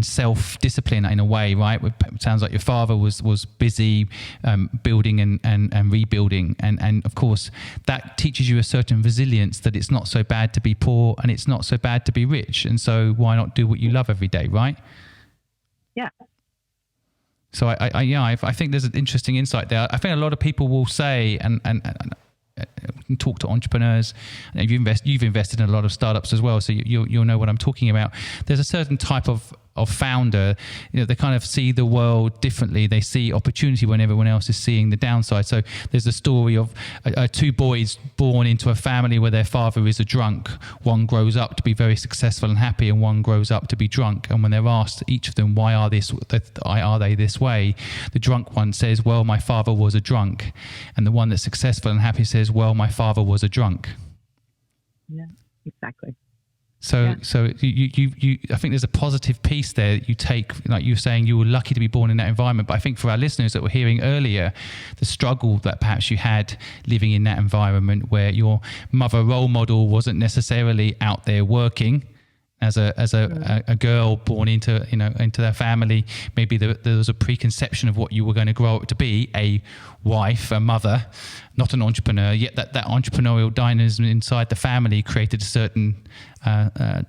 [SPEAKER 1] self-discipline in a way, right? It sounds like your father was busy building and rebuilding, and of course that teaches you a certain resilience, that it's not so bad to be poor and it's not so bad to be rich, and so why not do what you love every day, right? Yeah. So I think there's an interesting insight there. I think a lot of people will say and talk to entrepreneurs. And you've invested in a lot of startups as well, so you'll know what I'm talking about. There's a certain type of founder, they kind of see the world differently. They see opportunity when everyone else is seeing the downside. So there's a story of two boys born into a family where their father is a drunk. One grows up to be very successful and happy, and one grows up to be drunk. And when they're asked, each of them, why are they this way? The drunk one says, well, my father was a drunk. And the one that's successful and happy says, well, my father was a drunk.
[SPEAKER 2] Yeah, exactly.
[SPEAKER 1] So you I think there's a positive piece there that you take, like you were saying, you were lucky to be born in that environment. But I think for our listeners that were hearing earlier, the struggle that perhaps you had living in that environment where your mother role model wasn't necessarily out there working, as a girl born into their family. Maybe there was a preconception of what you were going to grow up to be, a wife, a mother, not an entrepreneur. Yet that entrepreneurial dynamism inside the family created a certain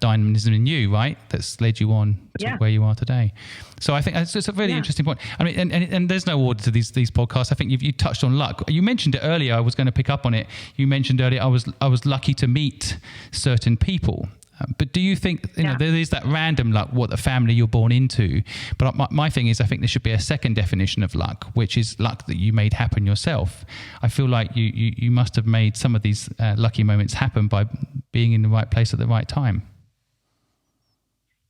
[SPEAKER 1] dynamism in you, right? That's led you on to where you are today. So I think it's a really interesting point. I mean, and there's no order to these podcasts. I think you touched on luck. You mentioned it earlier. I was going to pick up on it. You mentioned earlier I was lucky to meet certain people. But do you think there is that random luck, what the family you're born into? But my thing is, I think there should be a second definition of luck, which is luck that you made happen yourself. I feel like you must have made some of these lucky moments happen by being in the right place at the right time.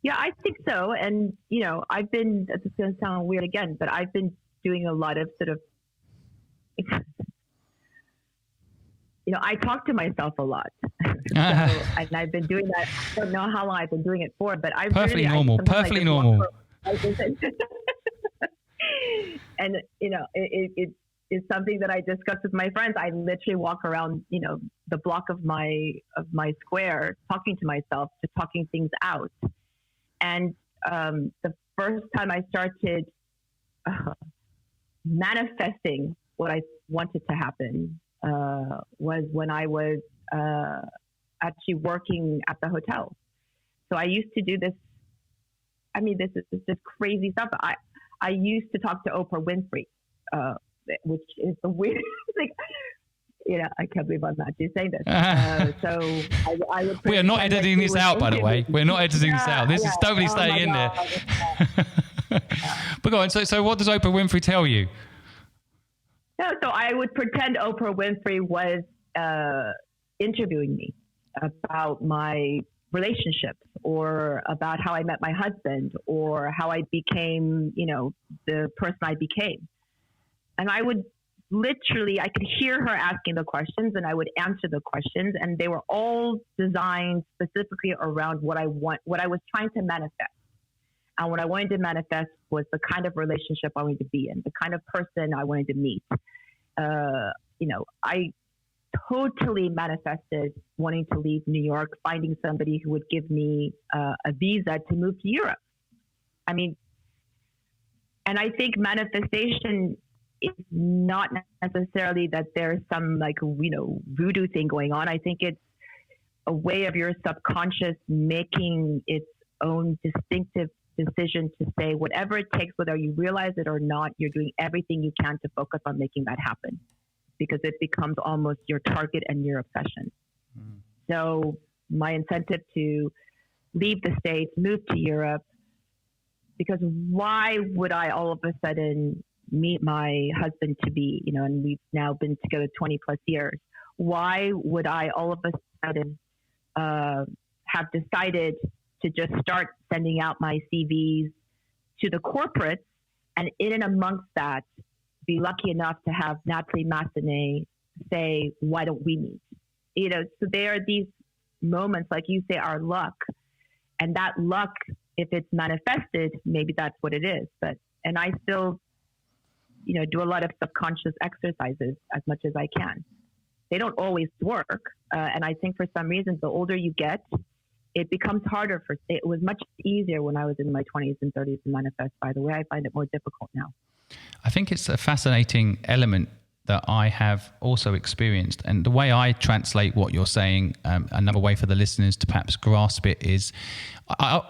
[SPEAKER 2] Yeah, I think so. And, I've been, it's going to sound weird again, but I've been doing a lot of sort of, I talk to myself a lot. And I've been doing that. I don't know how long I've been doing it for, but I've
[SPEAKER 1] perfectly normal.
[SPEAKER 2] And it's something that I discuss with my friends. I literally walk around, the block of my square, talking to myself, just talking things out. And the first time I started manifesting what I wanted to happen was when I was actually working at the hotel. So I used to do this. I mean, this is just crazy stuff. I used to talk to Oprah Winfrey, which is the weirdest thing. I can't believe I'm actually saying this. So I would.
[SPEAKER 1] We are not editing this out, by the way. We're not editing this out. This is totally staying in there. But go on. So what does Oprah Winfrey tell you?
[SPEAKER 2] No, so I would pretend Oprah Winfrey was interviewing me about my relationships or about how I met my husband or how I became, the person I became. And I would I could hear her asking the questions and I would answer the questions, and they were all designed specifically around what I was trying to manifest. And what I wanted to manifest was the kind of relationship I wanted to be in, the kind of person I wanted to meet. I totally manifested wanting to leave New York, finding somebody who would give me a visa to move to Europe. I mean, and I think manifestation is not necessarily that there's some voodoo thing going on. I think it's a way of your subconscious making its own distinctive decision to say whatever it takes, whether you realize it or not, you're doing everything you can to focus on making that happen, because it becomes almost your target and your obsession. So my incentive to leave the States, move to Europe, because why would I all of a sudden meet my husband to be, and we've now been together 20 plus years. Why would I all of a sudden have decided to just start sending out my CVs to the corporates, and in and amongst that, be lucky enough to have Natalie Massenet say, why don't we meet? So there are these moments, like you say, are luck. And that luck, if it's manifested, maybe that's what it is. And I still, do a lot of subconscious exercises as much as I can. They don't always work. And I think for some reason, the older you get, it becomes harder. It was much easier when I was in my 20s and 30s to manifest. By the way, I find it more difficult now.
[SPEAKER 1] I think it's a fascinating element that I have also experienced. And the way I translate what you're saying, another way for the listeners to perhaps grasp it is,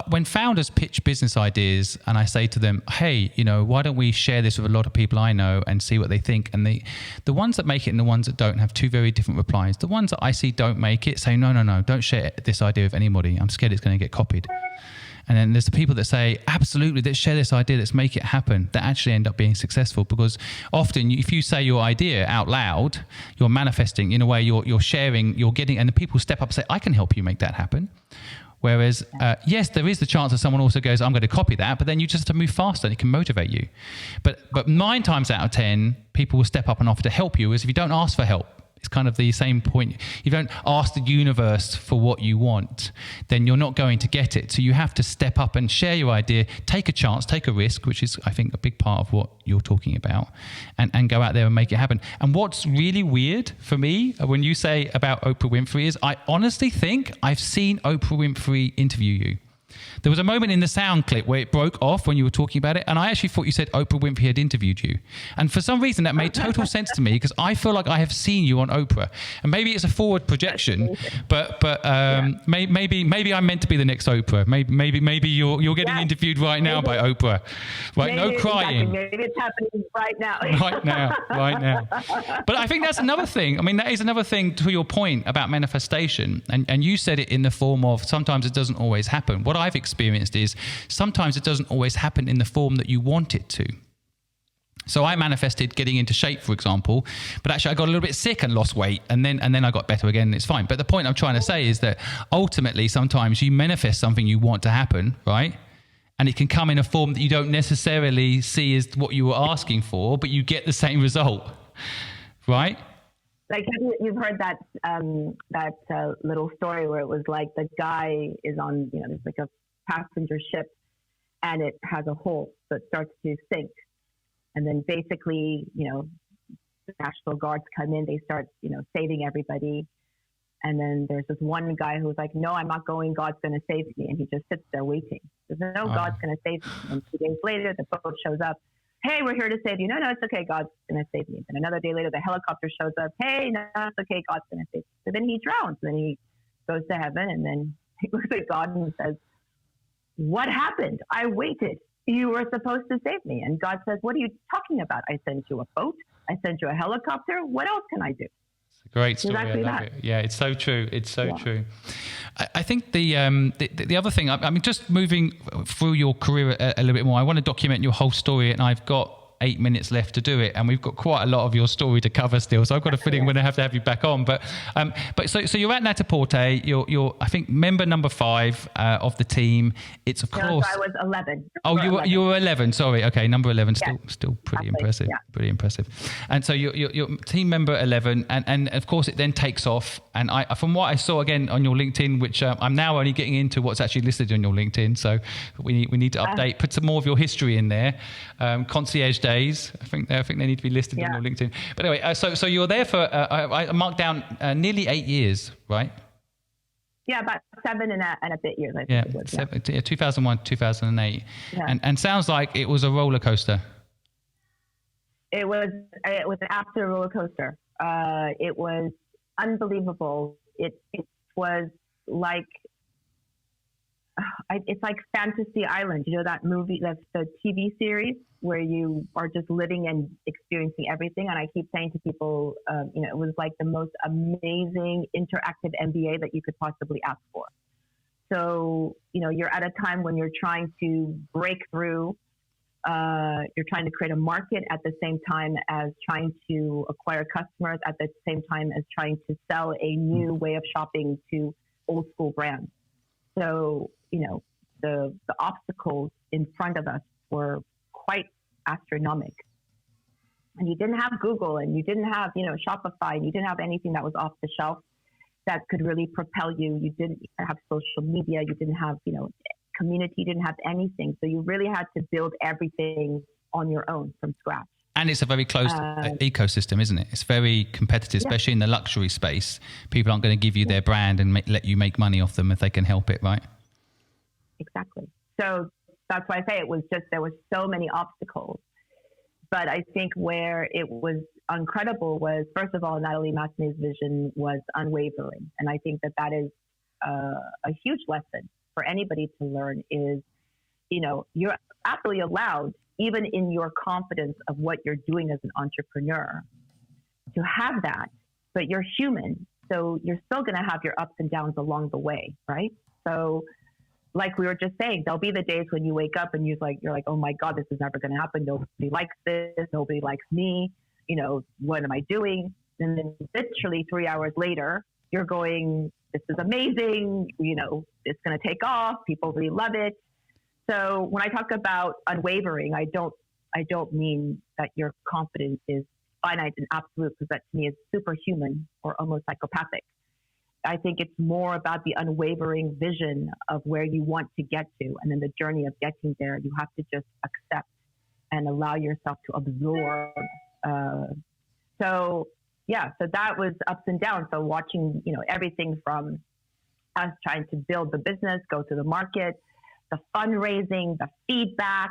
[SPEAKER 1] when founders pitch business ideas and I say to them, hey, why don't we share this with a lot of people I know and see what they think? And the ones that make it and the ones that don't have two very different replies. The ones that I see don't make it say, no, don't share this idea with anybody. I'm scared it's going to get copied. And then there's the people that say, absolutely, let's share this idea, let's make it happen, that actually end up being successful. Because often if you say your idea out loud, you're manifesting in a way, you're sharing, you're getting, and the people step up and say, I can help you make that happen. Whereas, yes, there is the chance that someone also goes, I'm going to copy that, but then you just have to move faster and it can motivate you. But 9 times out of 10, people will step up and offer to help you, as if you don't ask for help. It's kind of the same point. If you don't ask the universe for what you want, then you're not going to get it. So you have to step up and share your idea, take a chance, take a risk, which is, I think, a big part of what you're talking about, and go out there and make it happen. And what's really weird for me when you say about Oprah Winfrey is I honestly think I've seen Oprah Winfrey interview you. There was a moment in the sound clip where it broke off when you were talking about it, and I actually thought you said Oprah Winfrey had interviewed you. And for some reason, that made total sense to me because I feel like I have seen you on Oprah. And maybe it's a forward projection, but maybe I'm meant to be the next Oprah. Maybe you're getting interviewed right now by Oprah. Right?
[SPEAKER 2] Maybe,
[SPEAKER 1] no crying.
[SPEAKER 2] Exactly. Maybe it's happening right now.
[SPEAKER 1] right now. But I think that's another thing. I mean, that is another thing to your point about manifestation. And you said it in the form of sometimes it doesn't always happen. What I've experienced is sometimes it doesn't always happen in the form that you want it to. So I manifested getting into shape, for example, but actually I got a little bit sick and lost weight, and then I got better again, and it's fine. But the point I'm trying to say is that ultimately sometimes you manifest something you want to happen, right? And it can come in a form that you don't necessarily see as what you were asking for, but you get the same result, right?
[SPEAKER 2] Like you've heard that little story where it was like the guy is on, there's like a passenger ship and it has a hole, so it starts to sink. And then basically, the National Guards come in, they start, saving everybody. And then there's this one guy who's like, no, I'm not going, God's going to save me. And he just sits there waiting. There's no God's going to save me. And 2 days later, the boat shows up. Hey, we're here to save you. No, it's okay. God's going to save me. And another day later, the helicopter shows up. Hey, no, it's okay. God's going to save me. So then he drowns. Then he goes to heaven, and then he looks at God and says, what happened? I waited. You were supposed to save me. And God says, what are you talking about? I sent you a boat. I sent you a helicopter. What else can I do?
[SPEAKER 1] It's a great story.
[SPEAKER 2] Exactly
[SPEAKER 1] I love
[SPEAKER 2] that.
[SPEAKER 1] it. Yeah, it's so true. It's so true. I think the other thing, I mean, just moving through your career a little bit more, I want to document your whole story, and I've got 8 minutes left to do it, and we've got quite a lot of your story to cover still, so I've got a feeling we're going to have you back on. But so you're at Net-a-Porter, you're I think member number 5 of the team. It's of course
[SPEAKER 2] I was 11.
[SPEAKER 1] Oh, you were 11. Sorry, okay, number 11. Still pretty impressive.
[SPEAKER 2] Yeah.
[SPEAKER 1] Pretty impressive. And so you're team member 11, and of course it then takes off. And I, from what I saw again on your LinkedIn, which I'm now only getting into what's actually listed on your LinkedIn, so we need to update, put some more of your history in there. Concierge days, I think they need to be listed on your LinkedIn. But anyway, so you were there for I marked down nearly 8 years, right?
[SPEAKER 2] Yeah, about 7 and a bit years, I think it was.
[SPEAKER 1] 2001, 2008. Yeah. And sounds like it was a roller coaster.
[SPEAKER 2] It was an absolute roller coaster. It was unbelievable. It was like, it's like Fantasy Island. You know that movie, that's the TV series where you are just living and experiencing everything. And I keep saying to people, it was like the most amazing interactive MBA that you could possibly ask for. So, you're at a time when you're trying to break through, you're trying to create a market at the same time as trying to acquire customers, at the same time as trying to sell a new way of shopping to old school brands. So, the obstacles in front of us were quite astronomical. And you didn't have Google, and you didn't have, Shopify, and you didn't have anything that was off the shelf that could really propel you. You didn't have social media. You didn't have, community. You didn't have anything. So you really had to build everything on your own from scratch.
[SPEAKER 1] And it's a very closed ecosystem, isn't it? It's very competitive, especially in the luxury space. People aren't going to give you their brand and let you make money off them if they can help it, right?
[SPEAKER 2] Exactly. So that's why I say there was so many obstacles. But I think where it was incredible was, first of all, Natalie Massenet's vision was unwavering. And I think that is a huge lesson for anybody to learn is, you're absolutely allowed, even in your confidence of what you're doing as an entrepreneur, to have that, but you're human. So you're still going to have your ups and downs along the way, right? So like we were just saying, there'll be the days when you wake up and you're like, oh my God, this is never going to happen. Nobody likes this. Nobody likes me. What am I doing? And then literally 3 hours later, you're going, this is amazing. It's going to take off. People really love it. So when I talk about unwavering, I don't mean that your confidence is finite and absolute, because that to me is superhuman or almost psychopathic. I think it's more about the unwavering vision of where you want to get to, and then the journey of getting there. You have to just accept and allow yourself to absorb. So that was ups and downs. So watching, everything from us trying to build the business, go to the market, the fundraising, the feedback,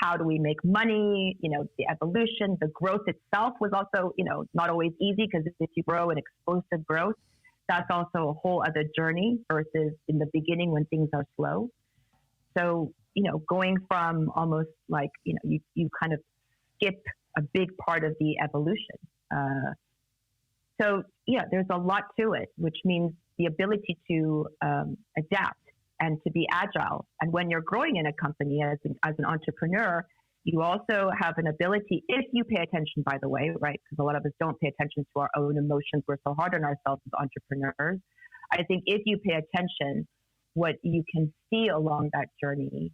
[SPEAKER 2] how do we make money, the evolution, the growth itself was also, not always easy, because if you grow an explosive growth, that's also a whole other journey versus in the beginning when things are slow. So, going from almost like, you kind of skip a big part of the evolution. There's a lot to it, which means the ability to adapt and to be agile. And when you're growing in a company as an entrepreneur, you also have an ability, if you pay attention, by the way, right? Because a lot of us don't pay attention to our own emotions. We're so hard on ourselves as entrepreneurs. I think if you pay attention, what you can see along that journey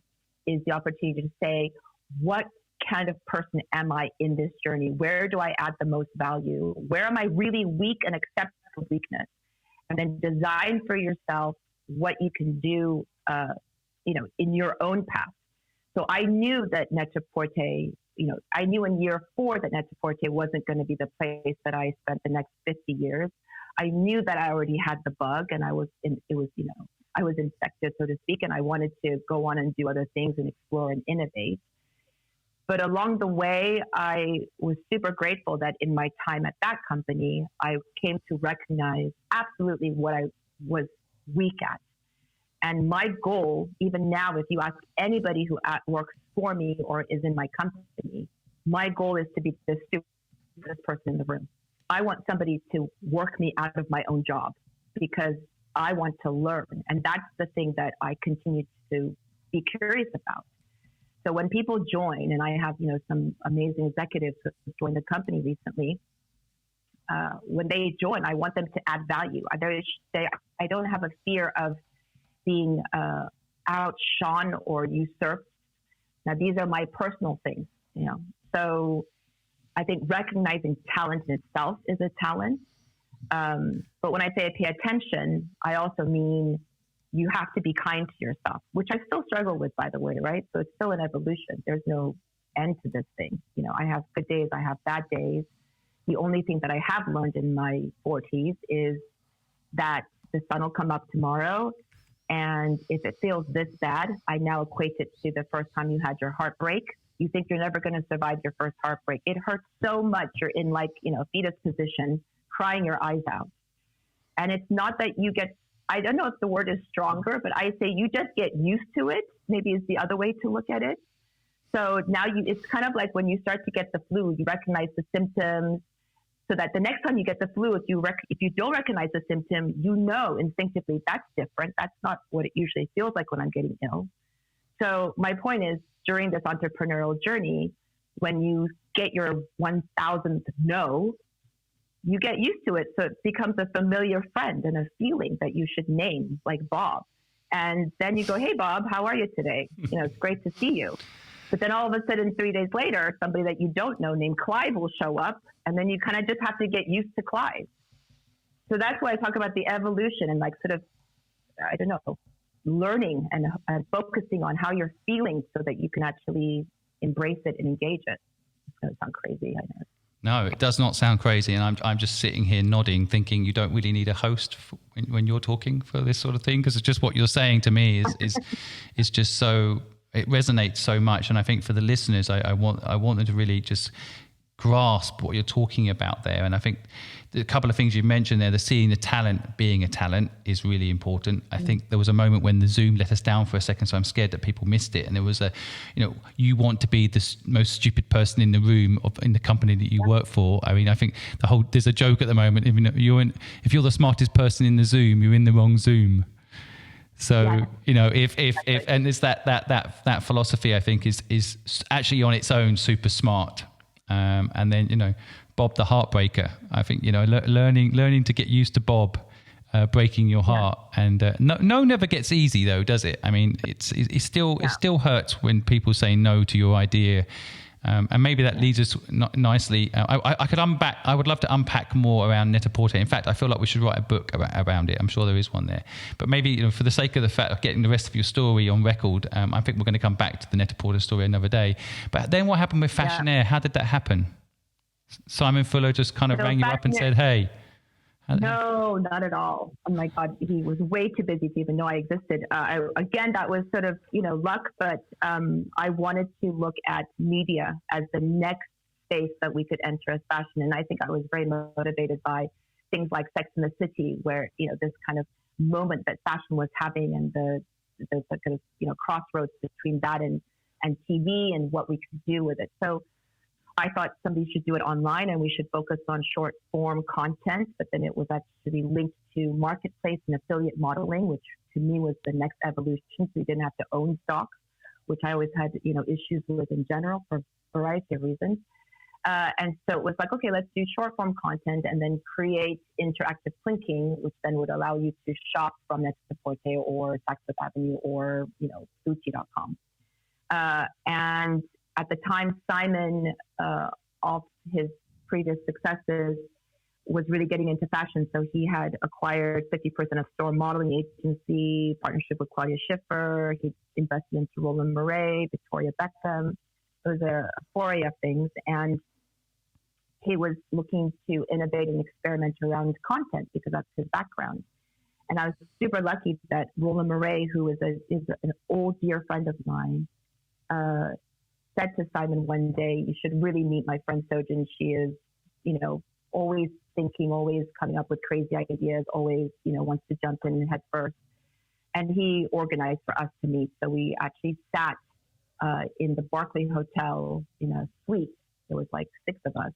[SPEAKER 2] is the opportunity to say, what kind of person am I in this journey? Where do I add the most value? Where am I really weak and accept the weakness? And then design for yourself what you can do, in your own path. So I knew that Net-a-Porter, I knew in year 4 that Net-a-Porter wasn't going to be the place that I spent the next 50 years. I knew that I already had the bug, and I was infected, so to speak, and I wanted to go on and do other things and explore and innovate. But along the way, I was super grateful that in my time at that company, I came to recognize absolutely what I was weak at. And my goal, even now, if you ask anybody who works for me or is in my company, my goal is to be the stupidest person in the room. I want somebody to work me out of my own job because I want to learn. And that's the thing that I continue to be curious about. So when people join, and I have, some amazing executives who joined the company recently, when they join, I want them to add value. I don't have a fear of being outshone or usurped. Now, these are my personal things, So I think recognizing talent in itself is a talent. But when I say I pay attention, I also mean you have to be kind to yourself, which I still struggle with, by the way, right? So it's still an evolution. There's no end to this thing. I have good days, I have bad days. The only thing that I have learned in my 40s is that the sun will come up tomorrow. And if it feels this bad, I now equate it to the first time you had your heartbreak. You think you're never going to survive your first heartbreak. It hurts so much. You're in fetus position, crying your eyes out. And it's not that you get, I don't know if the word is stronger, but I say you just get used to it, maybe is the other way to look at it. So now it's kind of like when you start to get the flu, you recognize the symptoms, so that the next time you get the flu, if you don't recognize the symptom, instinctively that's different. That's not what it usually feels like when I'm getting ill. So my point is, during this entrepreneurial journey, when you get your 1000th no, you get used to it. So it becomes a familiar friend and a feeling that you should name, like Bob. And then you go, hey, Bob, how are you today? It's great to see you. But then all of a sudden, 3 days later, somebody that you don't know named Clive will show up, and then you kind of just have to get used to Clive. So that's why I talk about the evolution and learning and focusing on how you're feeling so that you can actually embrace it and engage it. It's going to sound crazy, I know.
[SPEAKER 1] No, it does not sound crazy. And I'm just sitting here nodding, thinking you don't really need a host when you're talking for this sort of thing, because it's just what you're saying to me is just so... It resonates so much, and I think for the listeners, I want them to really just grasp what you're talking about there. And I think a couple of things you mentioned there, seeing the talent being a talent is really important. I think there was a moment when the Zoom let us down for a second, so I'm scared that people missed it. And there was you want to be the most stupid person in the room in the company that you work for. I mean, I think there's a joke at the moment. If you're the smartest person in the Zoom, you're in the wrong Zoom. So, if and it's that philosophy, I think is actually on its own super smart. And then, Bob the heartbreaker, I think, learning to get used to Bob breaking your heart. And no never gets easy though, does it? I mean, it still hurts when people say no to your idea. And maybe that leads us nicely. I would love to unpack more around Net-a-Porter. In fact, I feel like we should write a book around it. I'm sure there is one there. But maybe for the sake of the fact of getting the rest of your story on record, I think we're going to come back to the Net-a-Porter story another day. But then what happened with Fashionair? Yeah. How did that happen? Simon Fuller just kind of rang you up and said, hey.
[SPEAKER 2] No, not at all. Oh my God, he was way too busy to even know I existed. Again, that was sort of, luck, but I wanted to look at media as the next space that we could enter as fashion. And I think I was very motivated by things like Sex and the City, where, this kind of moment that fashion was having and the kind of, crossroads between that and TV and what we could do with it. So I thought somebody should do it online and we should focus on short form content, but then it was actually linked to marketplace and affiliate modeling, which to me was the next evolution. So we didn't have to own stock, which I always had, issues with in general for a variety of reasons. And so it was like, okay, let's do short form content and then create interactive linking, which then would allow you to shop from Net-a-Porter or Saks Fifth Avenue or, Gucci.com. And at the time, Simon, off his previous successes, was really getting into fashion. So he had acquired 50% of store modeling agency, partnership with Claudia Schiffer. He invested into Roland Mouret, Victoria Beckham. It was a foray of things. And he was looking to innovate and experiment around content because that's his background. And I was super lucky that Roland Mouret, who is an old dear friend of mine, said to Simon one day, you should really meet my friend Sojin. She is, always thinking, always coming up with crazy ideas, always, wants to jump in head first. And he organized for us to meet. So we actually sat in the Barclay Hotel in a suite. There was like 6 of us.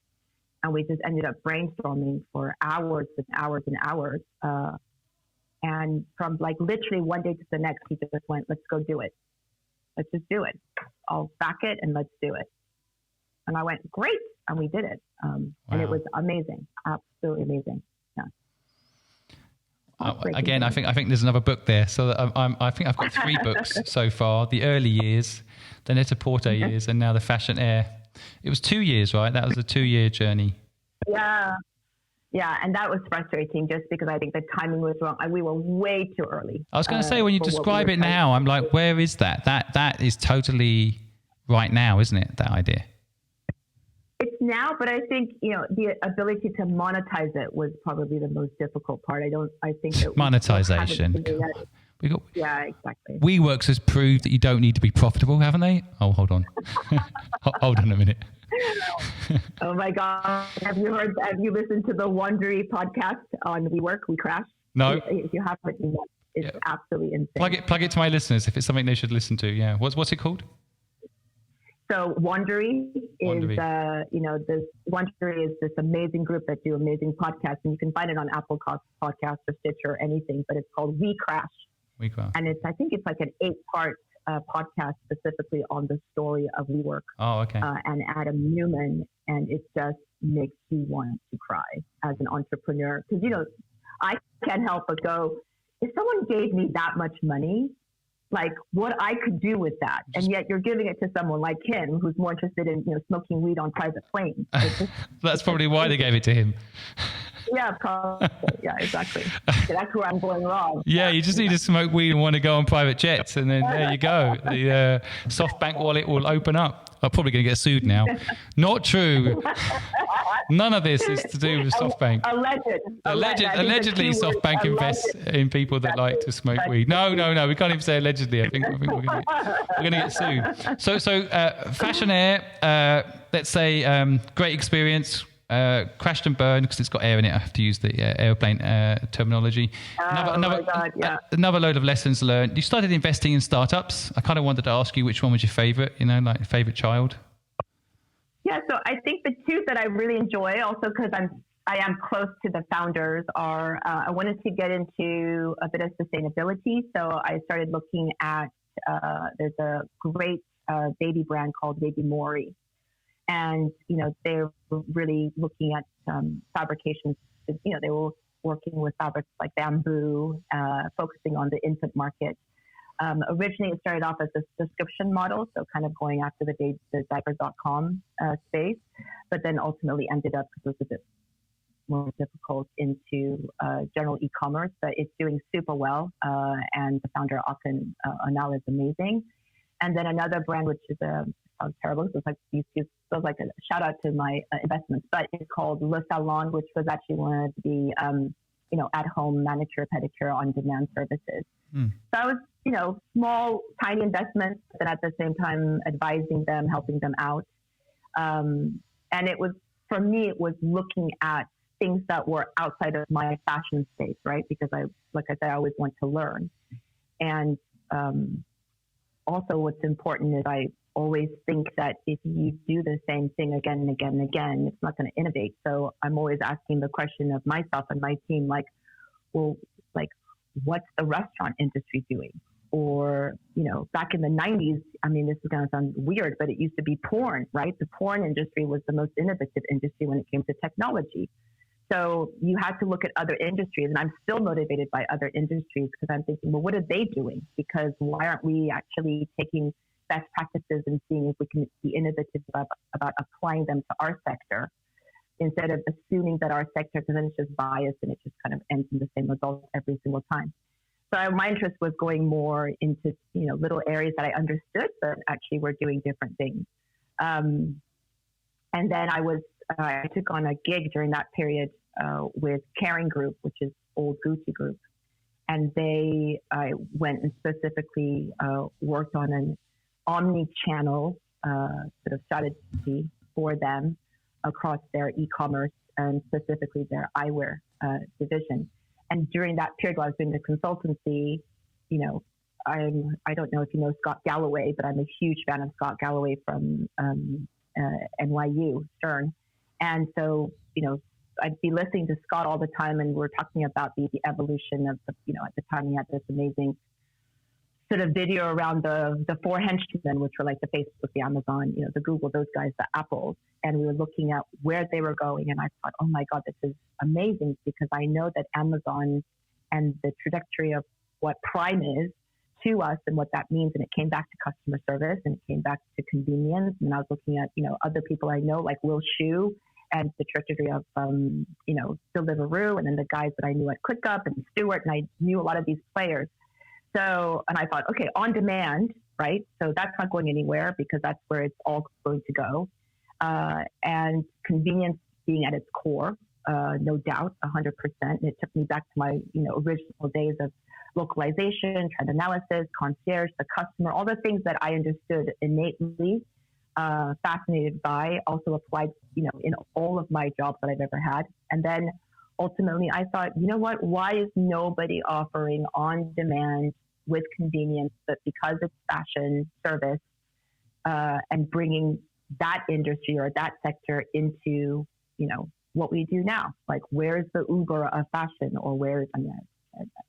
[SPEAKER 2] And we just ended up brainstorming for hours and hours and hours. And from like literally one day to the next, he just went, let's go do it. Let's just do it. I'll back it and let's do it. And I went, great. And we did it. Wow. And it was amazing. Absolutely amazing. Yeah.
[SPEAKER 1] Again, I think there's another book there. So I think I've got 3 books so far. The early years, the Net-a-Porter years, and now the Fashionair. It was 2 years, right? That was a 2-year journey.
[SPEAKER 2] Yeah. Yeah, and that was frustrating just because I think the timing was wrong. We were way too early.
[SPEAKER 1] I was going to say, when you describe it now, I'm like, where is that? That is totally right now, isn't it, that idea?
[SPEAKER 2] It's now, but I think, the ability to monetize it was probably the most difficult part. I think that
[SPEAKER 1] monetization.
[SPEAKER 2] Yeah, exactly.
[SPEAKER 1] WeWorks has proved that you don't need to be profitable, haven't they? Oh, hold on. Hold on a minute.
[SPEAKER 2] Oh my God. Have you listened to the Wondery podcast on WeWork? We crashed?
[SPEAKER 1] No.
[SPEAKER 2] If you haven't, it's absolutely insane.
[SPEAKER 1] Plug it to my listeners if it's something they should listen to. Yeah. What's it called?
[SPEAKER 2] So Wondery is, this Wondery is this amazing group that do amazing podcasts, and you can find it on Apple Podcasts or Stitcher or anything, but it's called We Crash. And I think it's like an 8-part podcast specifically on the story of WeWork.
[SPEAKER 1] Oh, okay.
[SPEAKER 2] And Adam Newman, and it just makes you want to cry as an entrepreneur. Because, I can't help but go, if someone gave me that much money, like what I could do with that. And yet you're giving it to someone like him who's more interested in, smoking weed on private planes.
[SPEAKER 1] That's probably why they gave it to him.
[SPEAKER 2] Yeah, probably. Yeah, exactly. So that's where I'm going wrong.
[SPEAKER 1] Yeah, you just need to smoke weed and want to go on private jets, and then there you go. The SoftBank wallet will open up. I'm probably going to get sued now. Not true. None of this is to do with SoftBank. Allegedly, SoftBank invests in people that like to smoke weed. No. We can't even say allegedly. I think we're going to get sued. So Fashionair, let's say, great experience. Crashed and burned because it's got air in it. I have to use the airplane terminology. Another load of lessons learned. You started investing in startups. I kind of wanted to ask you which one was your favorite, like favorite child.
[SPEAKER 2] Yeah, so I think the 2 that I really enjoy, also because I am close to the founders, are I wanted to get into a bit of sustainability. So I started looking at there's a great baby brand called Baby Mori. And, they're really looking at fabrications. They were working with fabrics like bamboo, focusing on the infant market. Originally, it started off as a subscription model, so kind of going after the diapers.com space, but then ultimately ended up, because it was a bit more difficult, into general e-commerce. But it's doing super well, and the founder, Akin Anal, is amazing. And then another brand, which is sounds terrible, so it's like feels like a shout out to my investments, but it's called Le Salon, which was actually one of the at-home manicure, pedicure on-demand services. So I was, small, tiny investments, but at the same time advising them, helping them out. And it was, for me, it was looking at things that were outside of my fashion space, right? Because like I said, I always want to learn. And also what's important is I always think that if you do the same thing again and again and again, it's not going to innovate. So I'm always asking the question of myself and my team, what's the restaurant industry doing? Or, back in the 90s, I mean, this is going to sound weird, but it used to be porn, right? The porn industry was the most innovative industry when it came to technology. So you had to look at other industries, and I'm still motivated by other industries because I'm thinking, well, what are they doing? Because why aren't we actually taking best practices and seeing if we can be innovative about applying them to our sector, instead of assuming that our sector, because then it's just biased and it just kind of ends in the same results every single time. So my interest was going more into, little areas that I understood, but actually were doing different things. And then I took on a gig during that period with Caring Group, which is old Gucci Group. And I went and specifically worked on an omni-channel sort of strategy for them across their e-commerce and specifically their eyewear division. And during that period while I was doing the consultancy, I don't know if you know Scott Galloway, but I'm a huge fan of Scott Galloway from NYU, Stern. And so, I'd be listening to Scott all the time, and we're talking about the evolution of at the time he had this amazing sort of video around the four henchmen, which were like the Facebook, the Amazon, the Google, those guys, the Apples. And we were looking at where they were going. And I thought, oh my God, this is amazing, because I know that Amazon and the trajectory of what Prime is to us and what that means. And it came back to customer service, and it came back to convenience. And I was looking at, other people I know, like Will Shu, and the trajectory of, Deliveroo, and then the guys that I knew at ClickUp and Stewart, and I knew a lot of these players. So, and I thought, okay, on demand, right? So that's not going anywhere, because that's where it's all going to go. And convenience being at its core, no doubt, 100%. And it took me back to my, original days of localization, trend analysis, concierge, the customer, all the things that I understood innately, fascinated by, also applied, in all of my jobs that I've ever had. And then ultimately I thought, you know what, why is nobody offering on demand with convenience, but because it's fashion service, and bringing that industry or that sector into, what we do now? Like, where's the Uber of fashion, or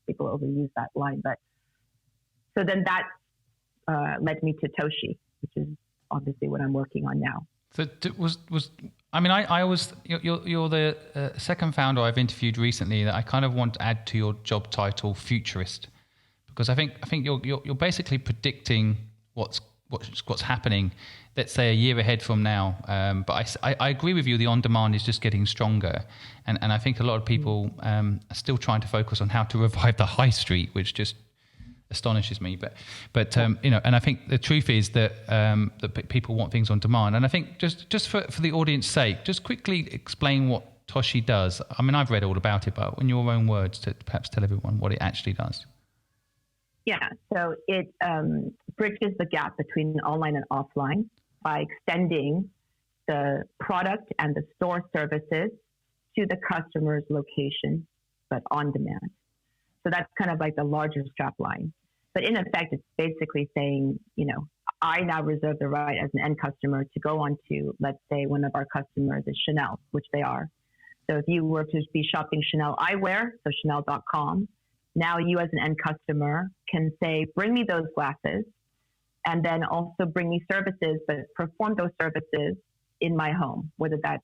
[SPEAKER 2] people overuse that line, but so then that led me to Toshi, which is obviously what I'm working on now.
[SPEAKER 1] So I was you're the second founder I've interviewed recently that I kind of want to add to your job title, futurist, because I think you're basically predicting what's happening, let's say a year ahead from now. But I agree with you. The on demand is just getting stronger, and I think a lot of people are still trying to focus on how to revive the high street, which just astonishes me. But and I think the truth is that people want things on demand. And I think just for the audience's sake, just quickly explain what Toshi does. I mean, I've read all about it, but in your own words, to perhaps tell everyone what it actually does.
[SPEAKER 2] Yeah, so it bridges the gap between online and offline by extending the product and the store services to the customer's location, but on demand. So that's kind of like the larger strap line. But in effect, it's basically saying, I now reserve the right as an end customer to go on to, let's say, one of our customers is Chanel, which they are. So if you were to be shopping Chanel eyewear, so Chanel.com, now you as an end customer can say, bring me those glasses, and then also bring me services, but perform those services in my home, whether that's,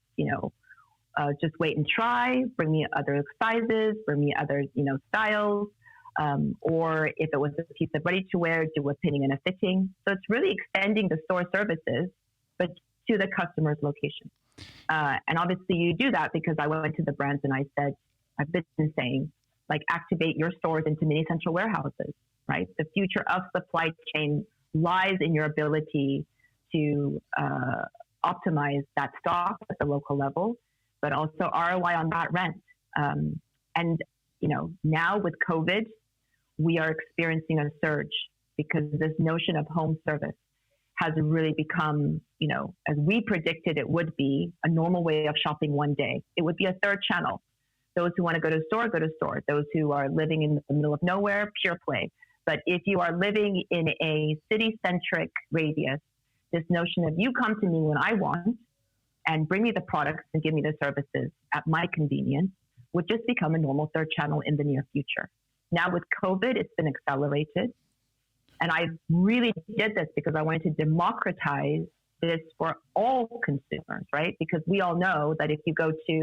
[SPEAKER 2] just wait and try, bring me other sizes, bring me other, styles, or if it was a piece of ready to wear, do a pinning and a fitting. So it's really extending the store services, but to the customer's location. And obviously you do that because I went to the brands and I said, I've been saying, like, activate your stores into mini central warehouses, right? The future of supply chain lies in your ability to optimize that stock at the local level, but also ROI on that rent. And, you know, now with COVID, we are experiencing a surge because this notion of home service has really become, you know, as we predicted it would be, a normal way of shopping one day. It would be a third channel. Those who want to go to store, go to store. Those who are living in the middle of nowhere, pure play. But if you are living in a city-centric radius, this notion of you come to me when I want and bring me the products and give me the services at my convenience would just become a normal third channel in the near future. Now with COVID, it's been accelerated. And I really did this because I wanted to democratize this for all consumers, right? Because we all know that if you go to,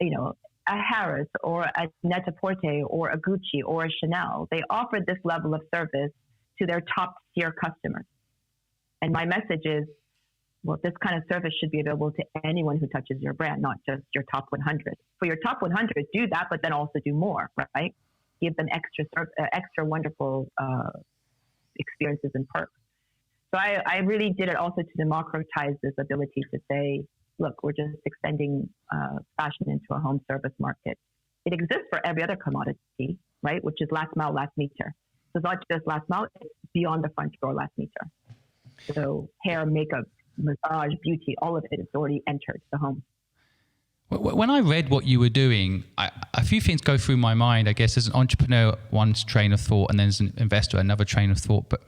[SPEAKER 2] you know, a Harris or a Net-a-Porter or a Gucci or a Chanel, they offer this level of service to their top tier customers. And my message is, well, this kind of service should be available to anyone who touches your brand, not just your top 100. For your top 100, do that, but then also do more, right? Give them extra wonderful experiences and perks. So I really did it also to democratize this ability to say, look, we're just extending fashion into a home service market. It exists for every other commodity, right? Which is last mile, last meter. So it's not just last mile, it's beyond the front door, last meter. So hair, makeup, massage, beauty, all of it is already entered the home.
[SPEAKER 1] When I read what you were doing, a few things go through my mind. I guess as an entrepreneur, one train of thought, and then as an investor, another train of thought. But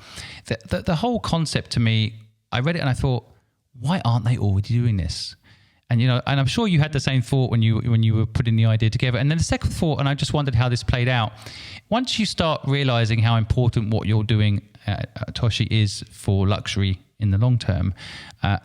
[SPEAKER 1] the whole concept to me, I read it and I thought, why aren't they already doing this? And, you know, and I'm sure you had the same thought when you were putting the idea together. And then the second thought, and I just wondered how this played out. Once you start realizing how important what you're doing, Toshi, is for luxury in the long term,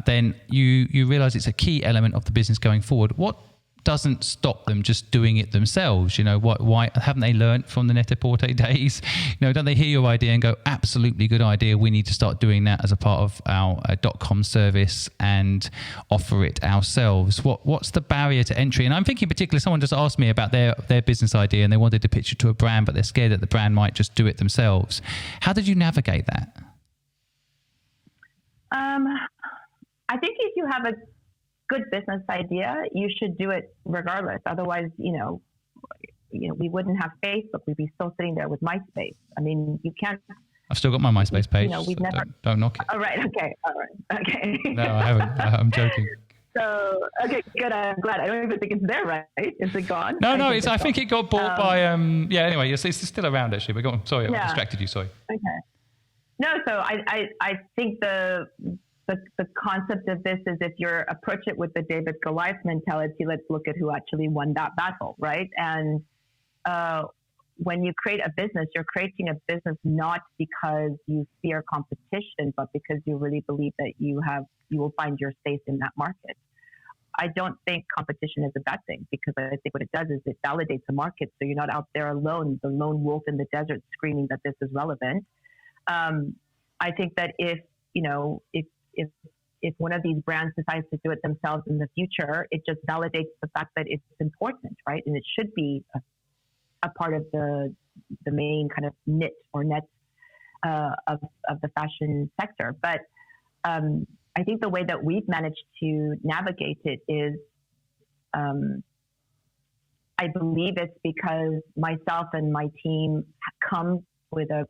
[SPEAKER 1] then you realize it's a key element of the business going forward. What doesn't stop them just doing it themselves? You know, why haven't they learned from the Net-a-Porter days? You know, don't they hear your idea and go, absolutely good idea, we need to start doing that as a part of our .com service and offer it ourselves? What's the barrier to entry? And I'm thinking particularly, someone just asked me about their business idea and they wanted to pitch it to a brand, but they're scared that the brand might just do it themselves. How did you navigate that?
[SPEAKER 2] I think if you have a good business idea, you should do it regardless. Otherwise, you know, we wouldn't have Facebook. We'd be still sitting there with MySpace. I mean, you can't.
[SPEAKER 1] I've still got my MySpace page.
[SPEAKER 2] You know, we've never.
[SPEAKER 1] Don't knock it.
[SPEAKER 2] Oh, right. Okay. All right. Okay.
[SPEAKER 1] No, I haven't. I'm joking.
[SPEAKER 2] So, okay, good. I'm glad. I don't even think it's there, right? Is it gone?
[SPEAKER 1] No, I think it got bought by. Yeah. Anyway, it's still around actually. But go on. Sorry, I distracted you. Sorry.
[SPEAKER 2] Okay. No, so I think the concept of this is, if you approach it with the David Goliath mentality, let's look at who actually won that battle, right? And when you create a business, you're creating a business not because you fear competition, but because you really believe that you will find your space in that market. I don't think competition is a bad thing, because I think what it does is it validates the market, so you're not out there alone, the lone wolf in the desert screaming that this is relevant. I think that if one of these brands decides to do it themselves in the future, it just validates the fact that it's important, right? And it should be a part of the main kind of net of the fashion sector. But I think the way that we've managed to navigate it is, I believe it's because myself and my team come with a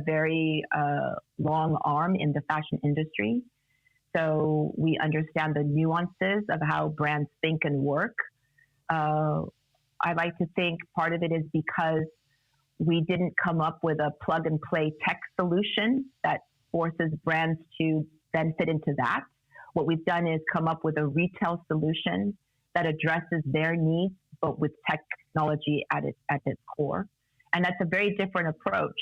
[SPEAKER 2] very long arm in the fashion industry. So we understand the nuances of how brands think and work. I like to think part of it is because we didn't come up with a plug and play tech solution that forces brands to then fit into that. What we've done is come up with a retail solution that addresses their needs, but with technology at its core. And that's a very different approach.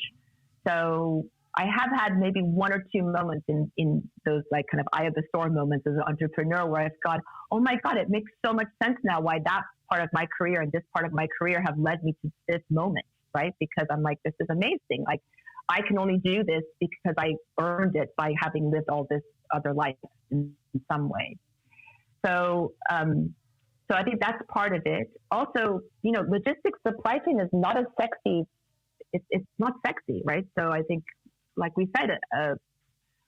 [SPEAKER 2] So I have had maybe one or two moments in those like kind of eye of the storm moments as an entrepreneur where I've gone, oh my God, it makes so much sense now why that part of my career and this part of my career have led me to this moment. right? Because I'm like, this is amazing. Like, I can only do this because I earned it by having lived all this other life in some way. So, so I think that's part of it. Also, you know, logistics supply chain is not as sexy. It's not sexy, right? So I think, like we said,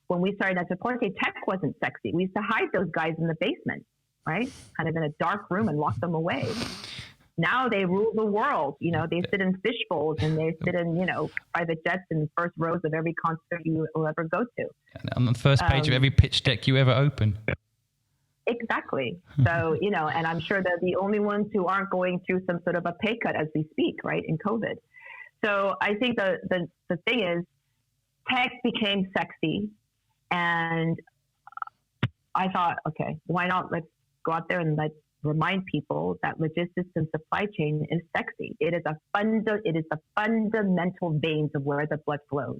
[SPEAKER 2] when we started at Net-a-Porter, tech wasn't sexy. We used to hide those guys in the basement, right? Kind of in a dark room and lock them away. Now they rule the world. You know, they sit in fish bowls and they sit in, you know, private jets in the first rows of every concert you will ever go to.
[SPEAKER 1] On the first page of every pitch deck you ever open.
[SPEAKER 2] Exactly. So, you know, and I'm sure they're the only ones who aren't going through some sort of a pay cut as we speak, right, in COVID. So I think the thing is, tech became sexy, and I thought, okay, why not? Let's go out there and let's remind people that logistics and supply chain is sexy. It is the fundamental veins of where the blood flows.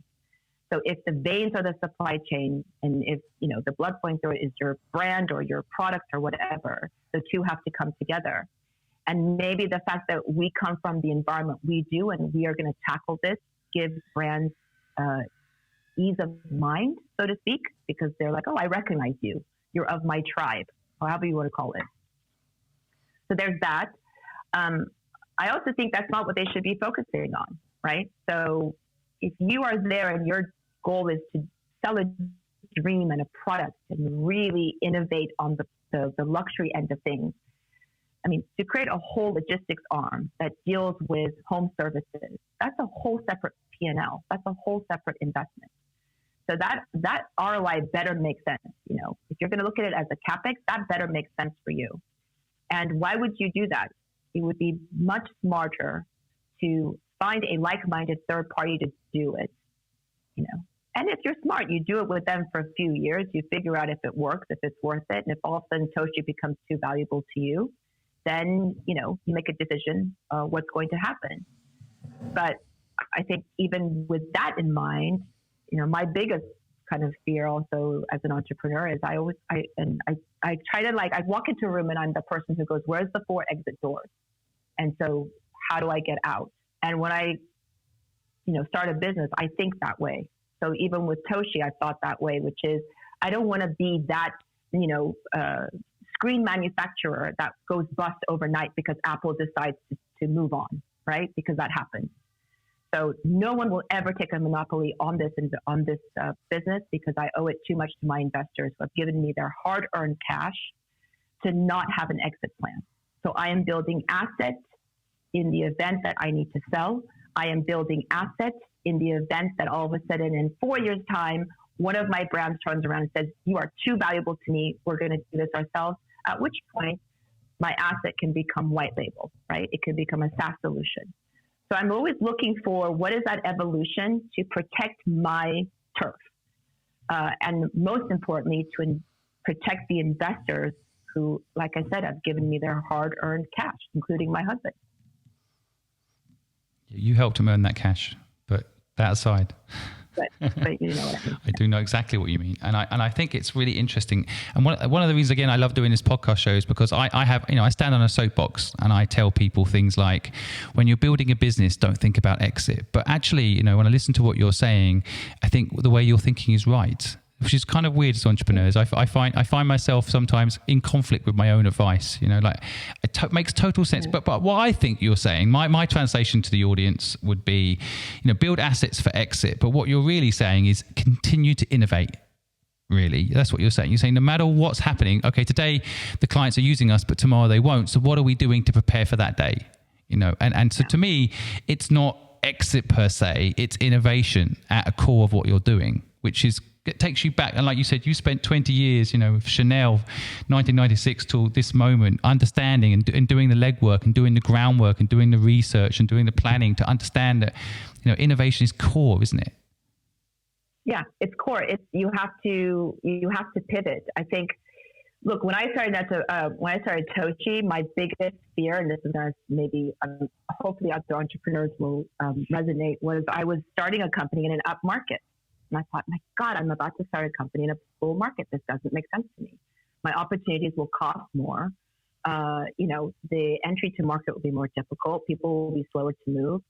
[SPEAKER 2] So if the veins are the supply chain, and if, you know, the blood flowing through it is your brand or your product or whatever, the two have to come together. And maybe the fact that we come from the environment we do, and we are going to tackle this, gives brands ease of mind, so to speak, because they're like, oh, I recognize you. You're of my tribe, or however you want to call it. So there's that. I also think that's not what they should be focusing on, right? So if you are there and your goal is to sell a dream and a product and really innovate on the luxury end of things, I mean, to create a whole logistics arm that deals with home services, that's a whole separate P&L. That's a whole separate investment. So that ROI better make sense. You know, if you're going to look at it as a CapEx, that better make sense for you. And why would you do that? It would be much smarter to find a like-minded third party to do it, you know. And if you're smart, you do it with them for a few years. You figure out if it works, if it's worth it. And if all of a sudden Toshi becomes too valuable to you, then, you know, you make a decision what's going to happen. But I think even with that in mind, you know, my biggest kind of fear also as an entrepreneur is I try to, like, I walk into a room and I'm the person who goes, where's the 4 exit doors? And so how do I get out? And when I, you know, start a business, I think that way. So even with Toshi, I thought that way, which is I don't want to be that, you know, screen manufacturer that goes bust overnight because Apple decides to move on, right? Because that happens. So no one will ever take a monopoly on this business, because I owe it too much to my investors who have given me their hard-earned cash to not have an exit plan. So I am building assets in the event that I need to sell. I am building assets in the event that all of a sudden in 4 years' time, one of my brands turns around and says, you are too valuable to me. We're going to do this ourselves. At which point my asset can become white label, right? It could become a SaaS solution. So I'm always looking for what is that evolution to protect my turf. And most importantly, to protect the investors who, like I said, have given me their hard-earned cash, including my husband.
[SPEAKER 1] You helped him earn that cash, but that aside.
[SPEAKER 2] But you know what I mean.
[SPEAKER 1] I do know exactly what you mean, and I think it's really interesting. And one of the reasons, again, I love doing this podcast show is because I have, you know, I stand on a soapbox and I tell people things like, when you're building a business, don't think about exit. But actually, you know, when I listen to what you're saying, I think the way you're thinking is right, which is kind of weird as entrepreneurs. I find myself sometimes in conflict with my own advice. You know, like it makes total sense. But what I think you're saying, my translation to the audience would be, you know, build assets for exit. But what you're really saying is continue to innovate. Really, that's what you're saying. You're saying no matter what's happening, okay, today the clients are using us, but tomorrow they won't. So what are we doing to prepare for that day? You know, and so to me, it's not exit per se. It's innovation at a core of what you're doing, which is, it takes you back. And like you said, you spent 20 years, you know, with Chanel, 1996 till this moment, understanding and doing the legwork and doing the groundwork and doing the research and doing the planning to understand that, you know, innovation is core, isn't it?
[SPEAKER 2] Yeah, it's core. You have to pivot. I think, look, when I started Toshi, my biggest fear, and this is going to maybe hopefully other entrepreneurs will resonate, was I was starting a company in an up market. And I thought, my God, I'm about to start a company in a bull market. This doesn't make sense to me. My opportunities will cost more. You know, the entry to market will be more difficult. People will be slower to move.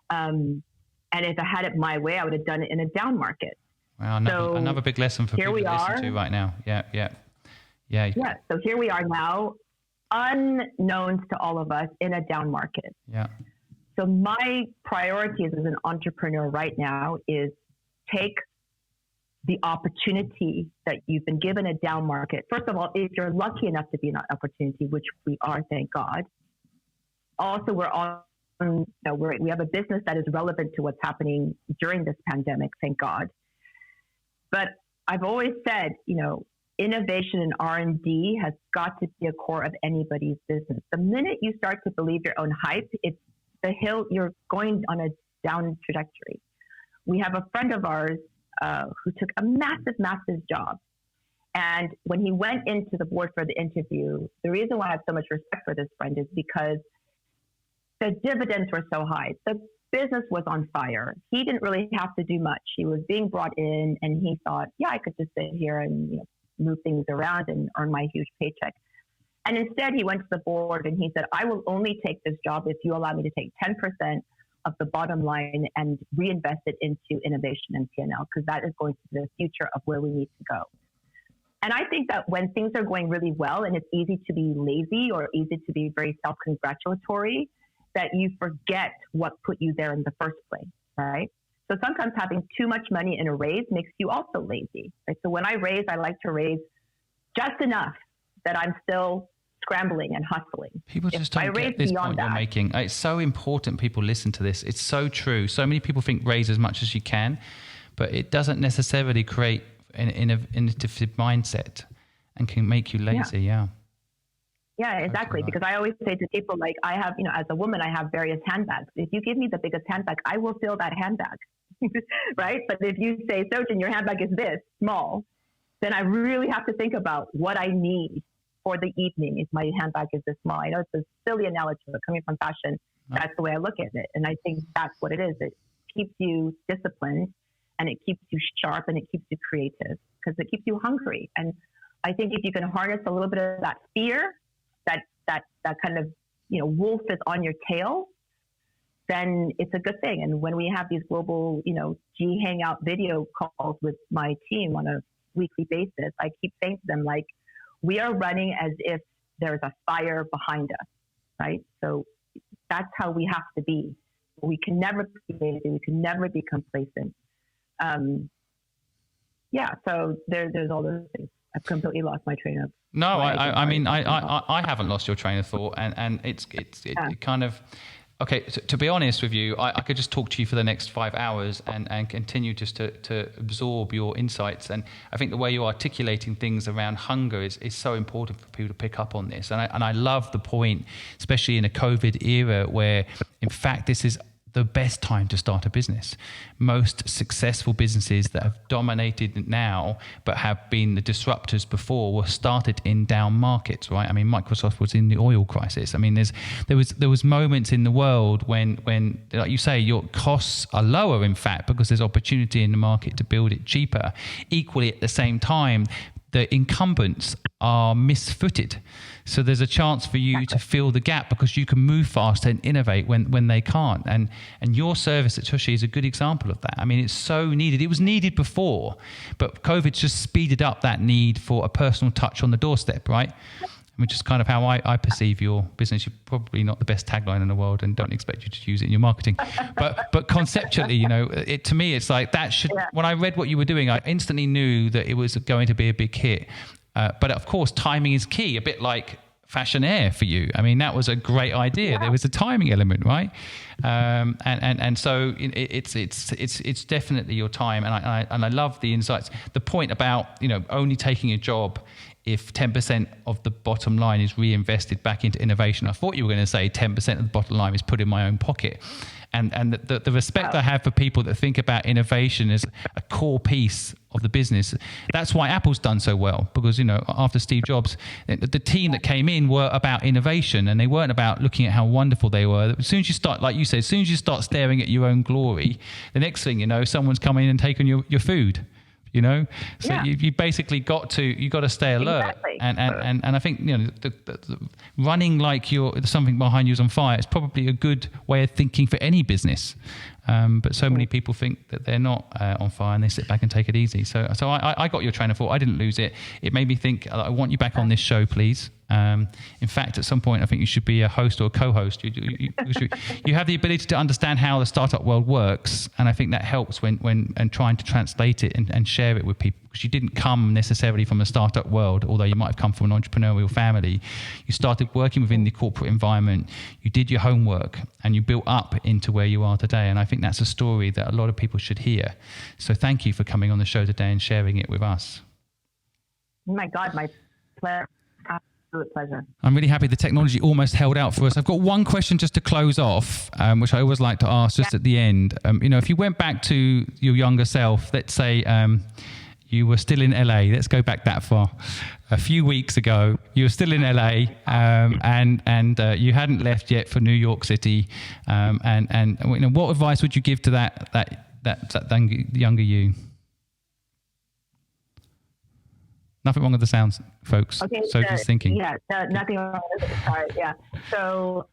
[SPEAKER 2] And if I had it my way, I would have done it in a down market.
[SPEAKER 1] Wow, another big lesson for people to listen to right now. Yeah.
[SPEAKER 2] So here we are now, unknowns to all of us, in a down market.
[SPEAKER 1] Yeah.
[SPEAKER 2] So my priorities as an entrepreneur right now is take the opportunity that you've been given a down market. First of all, if you're lucky enough to be in that opportunity, which we are, thank God. Also, we have a business that is relevant to what's happening during this pandemic, thank God. But I've always said, innovation and R&D has got to be a core of anybody's business. The minute you start to believe your own hype, it's the hill, you're going on a down trajectory. We have a friend of ours who took a massive job. And when he went into the board for the interview, the reason why I have so much respect for this friend is because the dividends were so high. The business was on fire. He didn't really have to do much. He was being brought in and he thought, I could just sit here and move things around and earn my huge paycheck. And instead he went to the board and he said, I will only take this job if you allow me to take 10% of the bottom line and reinvest it into innovation and P&L, because that is going to be the future of where we need to go. And I think that when things are going really well and it's easy to be lazy or easy to be very self-congratulatory, that you forget what put you there in the first place, right? So sometimes having too much money in a raise makes you also lazy, right? So when I raise, I like to raise just enough that I'm still scrambling and hustling.
[SPEAKER 1] People just don't get this point you're making. It's so important people listen to this. It's so true. So many people think raise as much as you can, but it doesn't necessarily create an innovative mindset and can make you lazy. Yeah,
[SPEAKER 2] exactly. Because I always say to people, like, I have, as a woman, I have various handbags. If you give me the biggest handbag, I will fill that handbag, right? But if you say, Sojin, your handbag is this small, then I really have to think about what I need for the evening if my handbag is this small. I know it's a silly analogy, but coming from fashion, that's the way I look at it. And I think that's what it is. It keeps you disciplined and it keeps you sharp and it keeps you creative because it keeps you hungry. And I think if you can harness a little bit of that fear, that kind of, wolf is on your tail, then it's a good thing. And when we have these global, G Hangout video calls with my team on a weekly basis, I keep saying to them, like, we are running as if there's a fire behind us, right? So that's how we have to be. We can never be lazy. We can never be complacent. So there's all those things. I've completely lost my train of.
[SPEAKER 1] No, I haven't lost your train of thought, and it kind of. Okay, to be honest with you, I could just talk to you for the next 5 hours and continue just to absorb your insights. And I think the way you're articulating things around hunger is so important for people to pick up on this. And I love the point, especially in a COVID era where, in fact, this is the best time to start a business. Most successful businesses that have dominated now but have been the disruptors before were started in down markets, right? I mean, Microsoft was in the oil crisis. I mean, there was moments in the world when like you say, your costs are lower, in fact, because there's opportunity in the market to build it cheaper. Equally, at the same time, the incumbents are misfooted. So there's a chance for you to fill the gap because you can move faster and innovate when they can't. And your service at Toshi is a good example of that. I mean, it's so needed. It was needed before, but COVID just speeded up that need for a personal touch on the doorstep, right? Which is kind of how I perceive your business. You're probably not the best tagline in the world and don't expect you to use it in your marketing. But conceptually, to me, it's like that should, when I read what you were doing, I instantly knew that it was going to be a big hit. But of course, timing is key, a bit like Fashionair for you. I mean, that was a great idea. Yeah. There was a timing element, right? And so it's definitely your time. And I love the insights. The point about, only taking a job if 10% of the bottom line is reinvested back into innovation. I thought you were going to say 10% of the bottom line is put in my own pocket. And the respect I have for people that think about innovation as a core piece of the business. That's why Apple's done so well, because, after Steve Jobs, the team that came in were about innovation and they weren't about looking at how wonderful they were. As soon as you start, like you said, as soon as you start staring at your own glory, the next thing you know, someone's coming and taking your food. you know. So
[SPEAKER 2] Yeah.
[SPEAKER 1] you basically got to stay alert.
[SPEAKER 2] Exactly.
[SPEAKER 1] And I think, you know, the running like something behind you is on fire is probably a good way of thinking for any business. But so many people think that they're not on fire and they sit back and take it easy. So I got your train of thought. I didn't lose it. It made me think, I want you back on this show, please. In fact, at some point, I think you should be a host or a co-host. You have the ability to understand how the startup world works, and I think that helps when trying to translate it and share it with people, because you didn't come necessarily from a startup world, although you might have come from an entrepreneurial family. You started working within the corporate environment, you did your homework, and you built up into where you are today. And I think that's a story that a lot of people should hear. So thank you for coming on the show today and sharing it with us.
[SPEAKER 2] Oh my God, my pleasure. Absolute pleasure.
[SPEAKER 1] I'm really happy the technology almost held out for us. I've got one question just to close off, which I always like to ask just at the end. You know, if you went back to your younger self, let's say you were still in LA. Let's go back that far. A few weeks ago, you were still in LA, and you hadn't left yet for New York City. And you know, what advice would you give to that younger you? Nothing wrong with the sounds, folks.
[SPEAKER 2] Okay,
[SPEAKER 1] so just thinking.
[SPEAKER 2] Yeah, nothing wrong with it. Sorry, yeah. So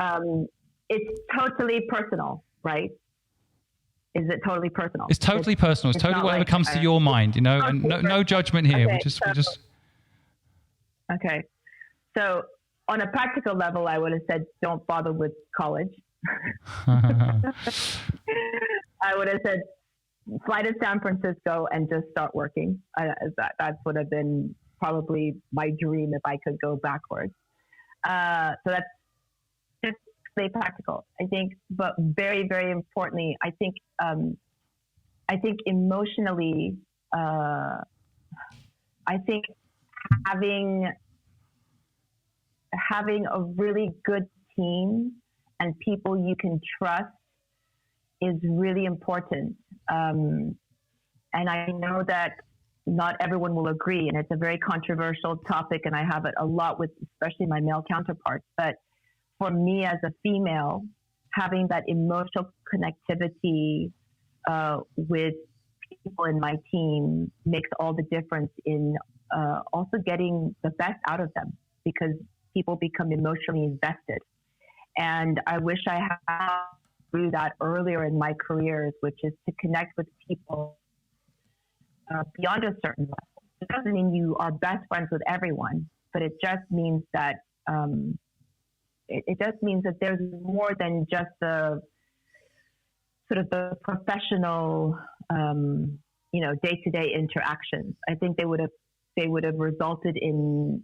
[SPEAKER 2] it's totally personal, right? Is it totally personal?
[SPEAKER 1] It's totally personal. It's totally whatever comes to your mind, you know, and no judgment here.
[SPEAKER 2] Okay,
[SPEAKER 1] we just.
[SPEAKER 2] Okay. So on a practical level, I would have said, don't bother with college. I would have said, fly to San Francisco and just start working. That would have been probably my dream if I could go backwards. So that's just really practical, I think. But very, very importantly, I think emotionally, I think having a really good team and people you can trust is really important. And I know that not everyone will agree, and it's a very controversial topic, and I have it a lot with especially my male counterparts. But for me as a female, having that emotional connectivity with people in my team makes all the difference in also getting the best out of them, because people become emotionally invested. And I wish I had through that earlier in my careers, which is to connect with people beyond a certain level. It doesn't mean you are best friends with everyone, but it just means that it just means that there's more than just the sort of the professional, day-to-day interactions. I think they would have resulted in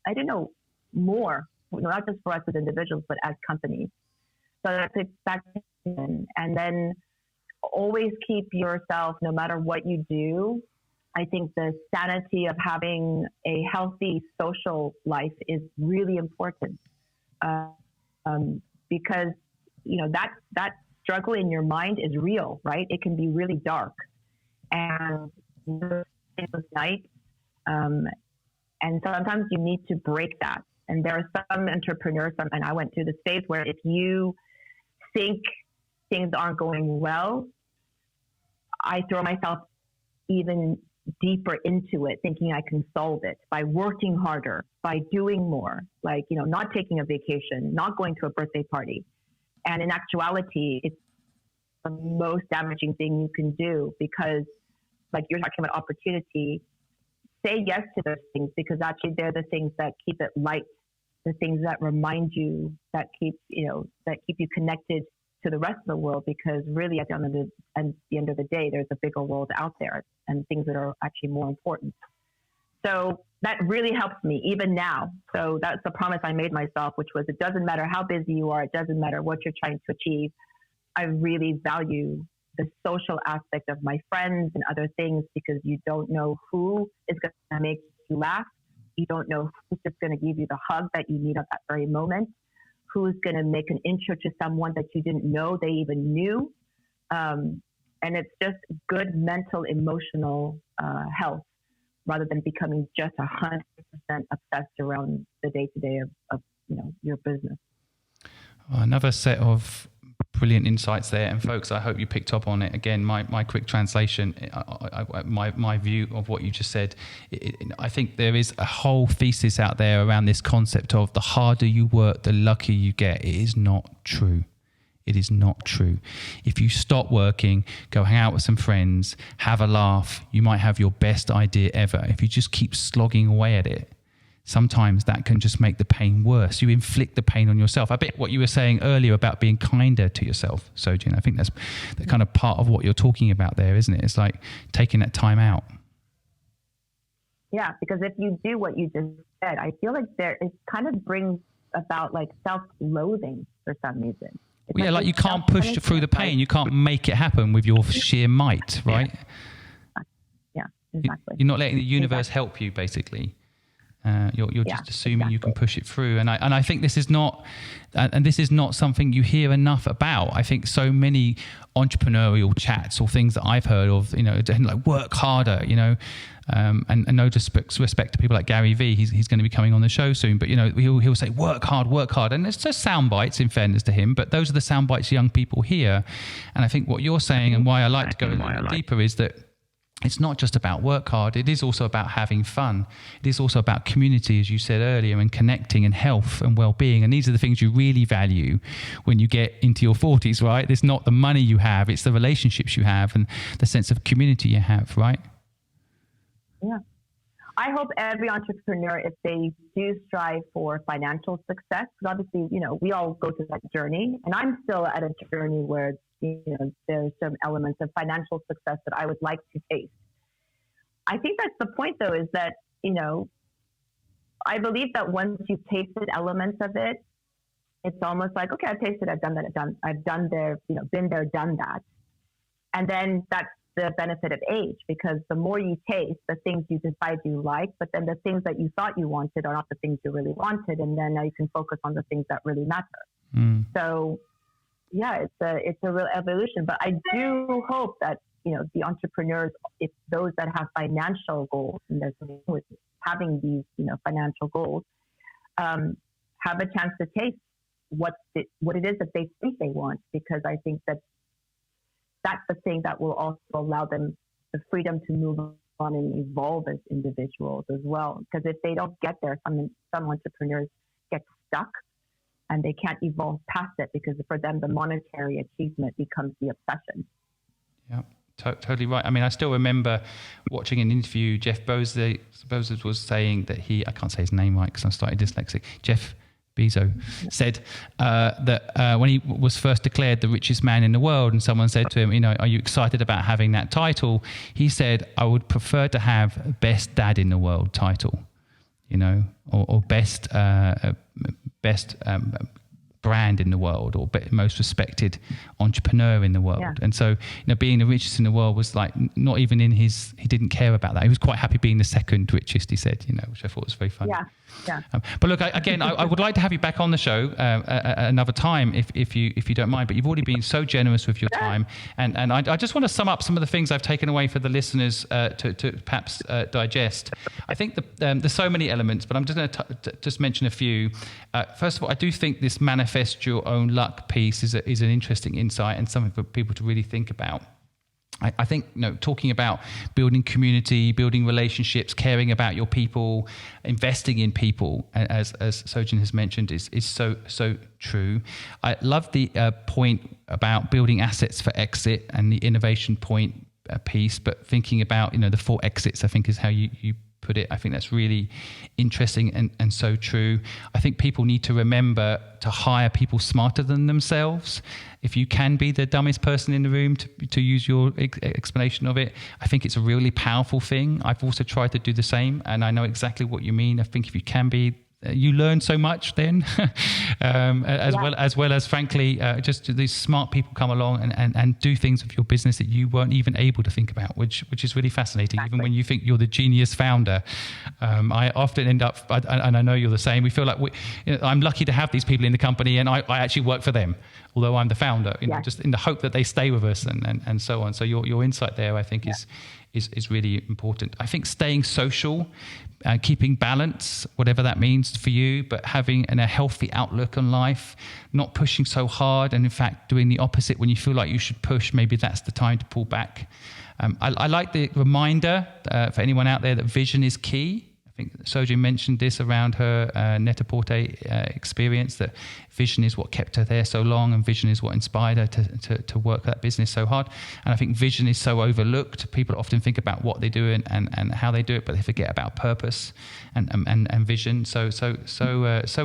[SPEAKER 2] I don't know, more, not just for us as individuals, but as companies. So that's expectation. And then always keep yourself, no matter what you do. I think the sanity of having a healthy social life is really important, because that struggle in your mind is real, right? It can be really dark, and those nights, and sometimes you need to break that. And there are some entrepreneurs, and I went through the stage where if you think things aren't going well, I throw myself even deeper into it, thinking I can solve it by working harder, by doing more, like, not taking a vacation, not going to a birthday party. And in actuality, it's the most damaging thing you can do, because like you're talking about opportunity, say yes to those things, because actually they're the things that keep it light, the things that remind you, that keep you connected to the rest of the world, because really at the end of the day, there's a bigger world out there and things that are actually more important. So that really helps me even now. So that's the promise I made myself, which was, it doesn't matter how busy you are. It doesn't matter what you're trying to achieve. I really value the social aspect of my friends and other things, because you don't know who is going to make you laugh. You don't know who's just going to give you the hug that you need at that very moment, who's going to make an intro to someone that you didn't know they even knew. And it's just good mental, emotional health, rather than becoming just 100% obsessed around the day-to-day of your business.
[SPEAKER 1] Another set of brilliant insights there. And folks, I hope you picked up on it. Again, my quick translation, my view of what you just said. I think there is a whole thesis out there around this concept of the harder you work, the luckier you get. It is not true. It is not true. If you stop working, go hang out with some friends, have a laugh, you might have your best idea ever. If you just keep slogging away at it, sometimes that can just make the pain worse. You inflict the pain on yourself. I bet what you were saying earlier about being kinder to yourself, Sojin, I think that's the kind of part of what you're talking about there, isn't it? It's like taking that time out.
[SPEAKER 2] Yeah, because if you do what you just said, I feel like it kind of brings about like self-loathing for some reason.
[SPEAKER 1] Yeah, like you can't push through the pain. You can't make it happen with your sheer might, right?
[SPEAKER 2] Yeah, exactly.
[SPEAKER 1] You're not letting the universe help you, basically. You're just assuming you can push it through. And I think this is not something you hear enough about. I think so many entrepreneurial chats or things that I've heard of, like work harder, and no disrespect to people like Gary Vee, he's going to be coming on the show soon, but he'll say work hard, and it's just sound bites in fairness to him, but those are the sound bites young people hear. And I think what you're saying, and why I like to go a little deeper, is that it's not just about work hard. It is also about having fun. It is also about community, as you said earlier, and connecting and health and well-being. And these are the things you really value when you get into your 40s, right? It's not the money you have, it's the relationships you have and the sense of community you have, right?
[SPEAKER 2] Yeah. I hope every entrepreneur, if they do strive for financial success, because obviously, we all go through that journey, and I'm still at a journey where, there's some elements of financial success that I would like to taste. I think that's the point, though, is that, I believe that once you've tasted elements of it, it's almost like, okay, I've tasted, I've done that, I've done there, been there, done that. And then that's the benefit of age, because the more you taste, the things you decide you like, but then the things that you thought you wanted are not the things you really wanted. And then now you can focus on the things that really matter. So yeah, it's a real evolution, but I do hope that, the entrepreneurs, if those that have financial goals, and there's with having these, financial goals, have a chance to taste what it is that they think they want, because I think that's the thing that will also allow them the freedom to move on and evolve as individuals as well. Because if they don't get there, some entrepreneurs get stuck and they can't evolve past it, because for them, the monetary achievement becomes the obsession.
[SPEAKER 1] Yeah, totally right. I mean, I still remember watching an interview. Jeff Bezos was saying that I can't say his name right because I'm slightly dyslexic. Jeff Bezos said that when he was first declared the richest man in the world, and someone said to him, are you excited about having that title? He said, I would prefer to have best dad in the world title, or best brand in the world, or most respected entrepreneur in the world. Yeah. And so, being the richest in the world was like not even he didn't care about that. He was quite happy being the second richest, he said, which I thought was very funny. Yeah. But look, I would like to have you back on the show another time if you don't mind, but you've already been so generous with your time. And I just want to sum up some of the things I've taken away for the listeners to perhaps digest. I think there's so many elements, but I'm just going to just mention a few. First of all, I do think this manifest your own luck piece is an interesting insight and something for people to really think about. I think, talking about building community, building relationships, caring about your people, investing in people, as Sojin has mentioned, is so true. I love the point about building assets for exit and the innovation point piece, but thinking about, the 4 exits, I think is how you put it. I think that's really interesting and so true. I think people need to remember to hire people smarter than themselves. If you can be the dumbest person in the room, to use your explanation of it, I think it's a really powerful thing. I've also tried to do the same, and I know exactly what you mean. I think if you can be, you learn so much then, as well as frankly, just these smart people come along and do things with your business that you weren't even able to think about, which is really fascinating. Exactly. Even when you think you're the genius founder, I often end up, and I know you're the same. We feel like I'm lucky to have these people in the company, and I actually work for them, although I'm the founder. Just in the hope that they stay with us and so on. So your insight there, I think, is really important. I think staying social, keeping balance, whatever that means for you, but having a healthy outlook on life, not pushing so hard, and in fact doing the opposite when you feel like you should push. Maybe that's the time to pull back. I like the reminder for anyone out there that vision is key. I think Sojin mentioned this around her net-a-porter experience, that vision is what kept her there so long, and vision is what inspired her to work that business so hard. And I think vision is so overlooked. People often think about what they do and how they do it, but they forget about purpose and vision. So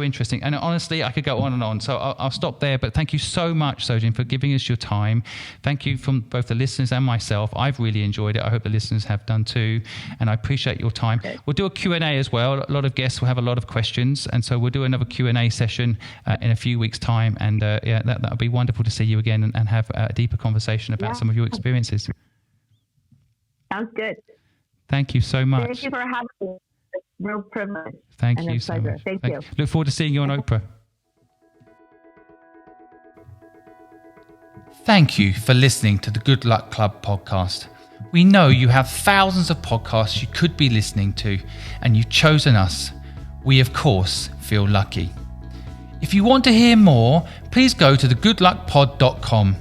[SPEAKER 1] interesting. And honestly, I could go on and on. So I'll stop there. But thank you so much, Sojin, for giving us your time. Thank you from both the listeners and myself. I've really enjoyed it. I hope the listeners have done too. And I appreciate your time. We'll do a Q&A as well. A lot of guests will have a lot of questions, and so we'll do another Q&A session in a few weeks' time. And that would be wonderful to see you again and have a deeper conversation about some of your experiences.
[SPEAKER 2] Sounds good.
[SPEAKER 1] Thank you so much.
[SPEAKER 2] Thank you for having me. It's a real privilege.
[SPEAKER 1] Thank you so much.
[SPEAKER 2] Thank you.
[SPEAKER 1] Look forward to seeing you on Oprah. Thank you for listening to the Good Luck Club podcast. We know you have thousands of podcasts you could be listening to, and you've chosen us. We, of course, feel lucky. If you want to hear more, please go to thegoodluckpod.com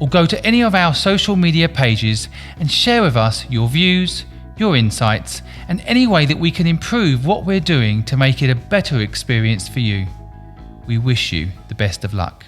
[SPEAKER 1] or go to any of our social media pages and share with us your views, your insights, and any way that we can improve what we're doing to make it a better experience for you. We wish you the best of luck.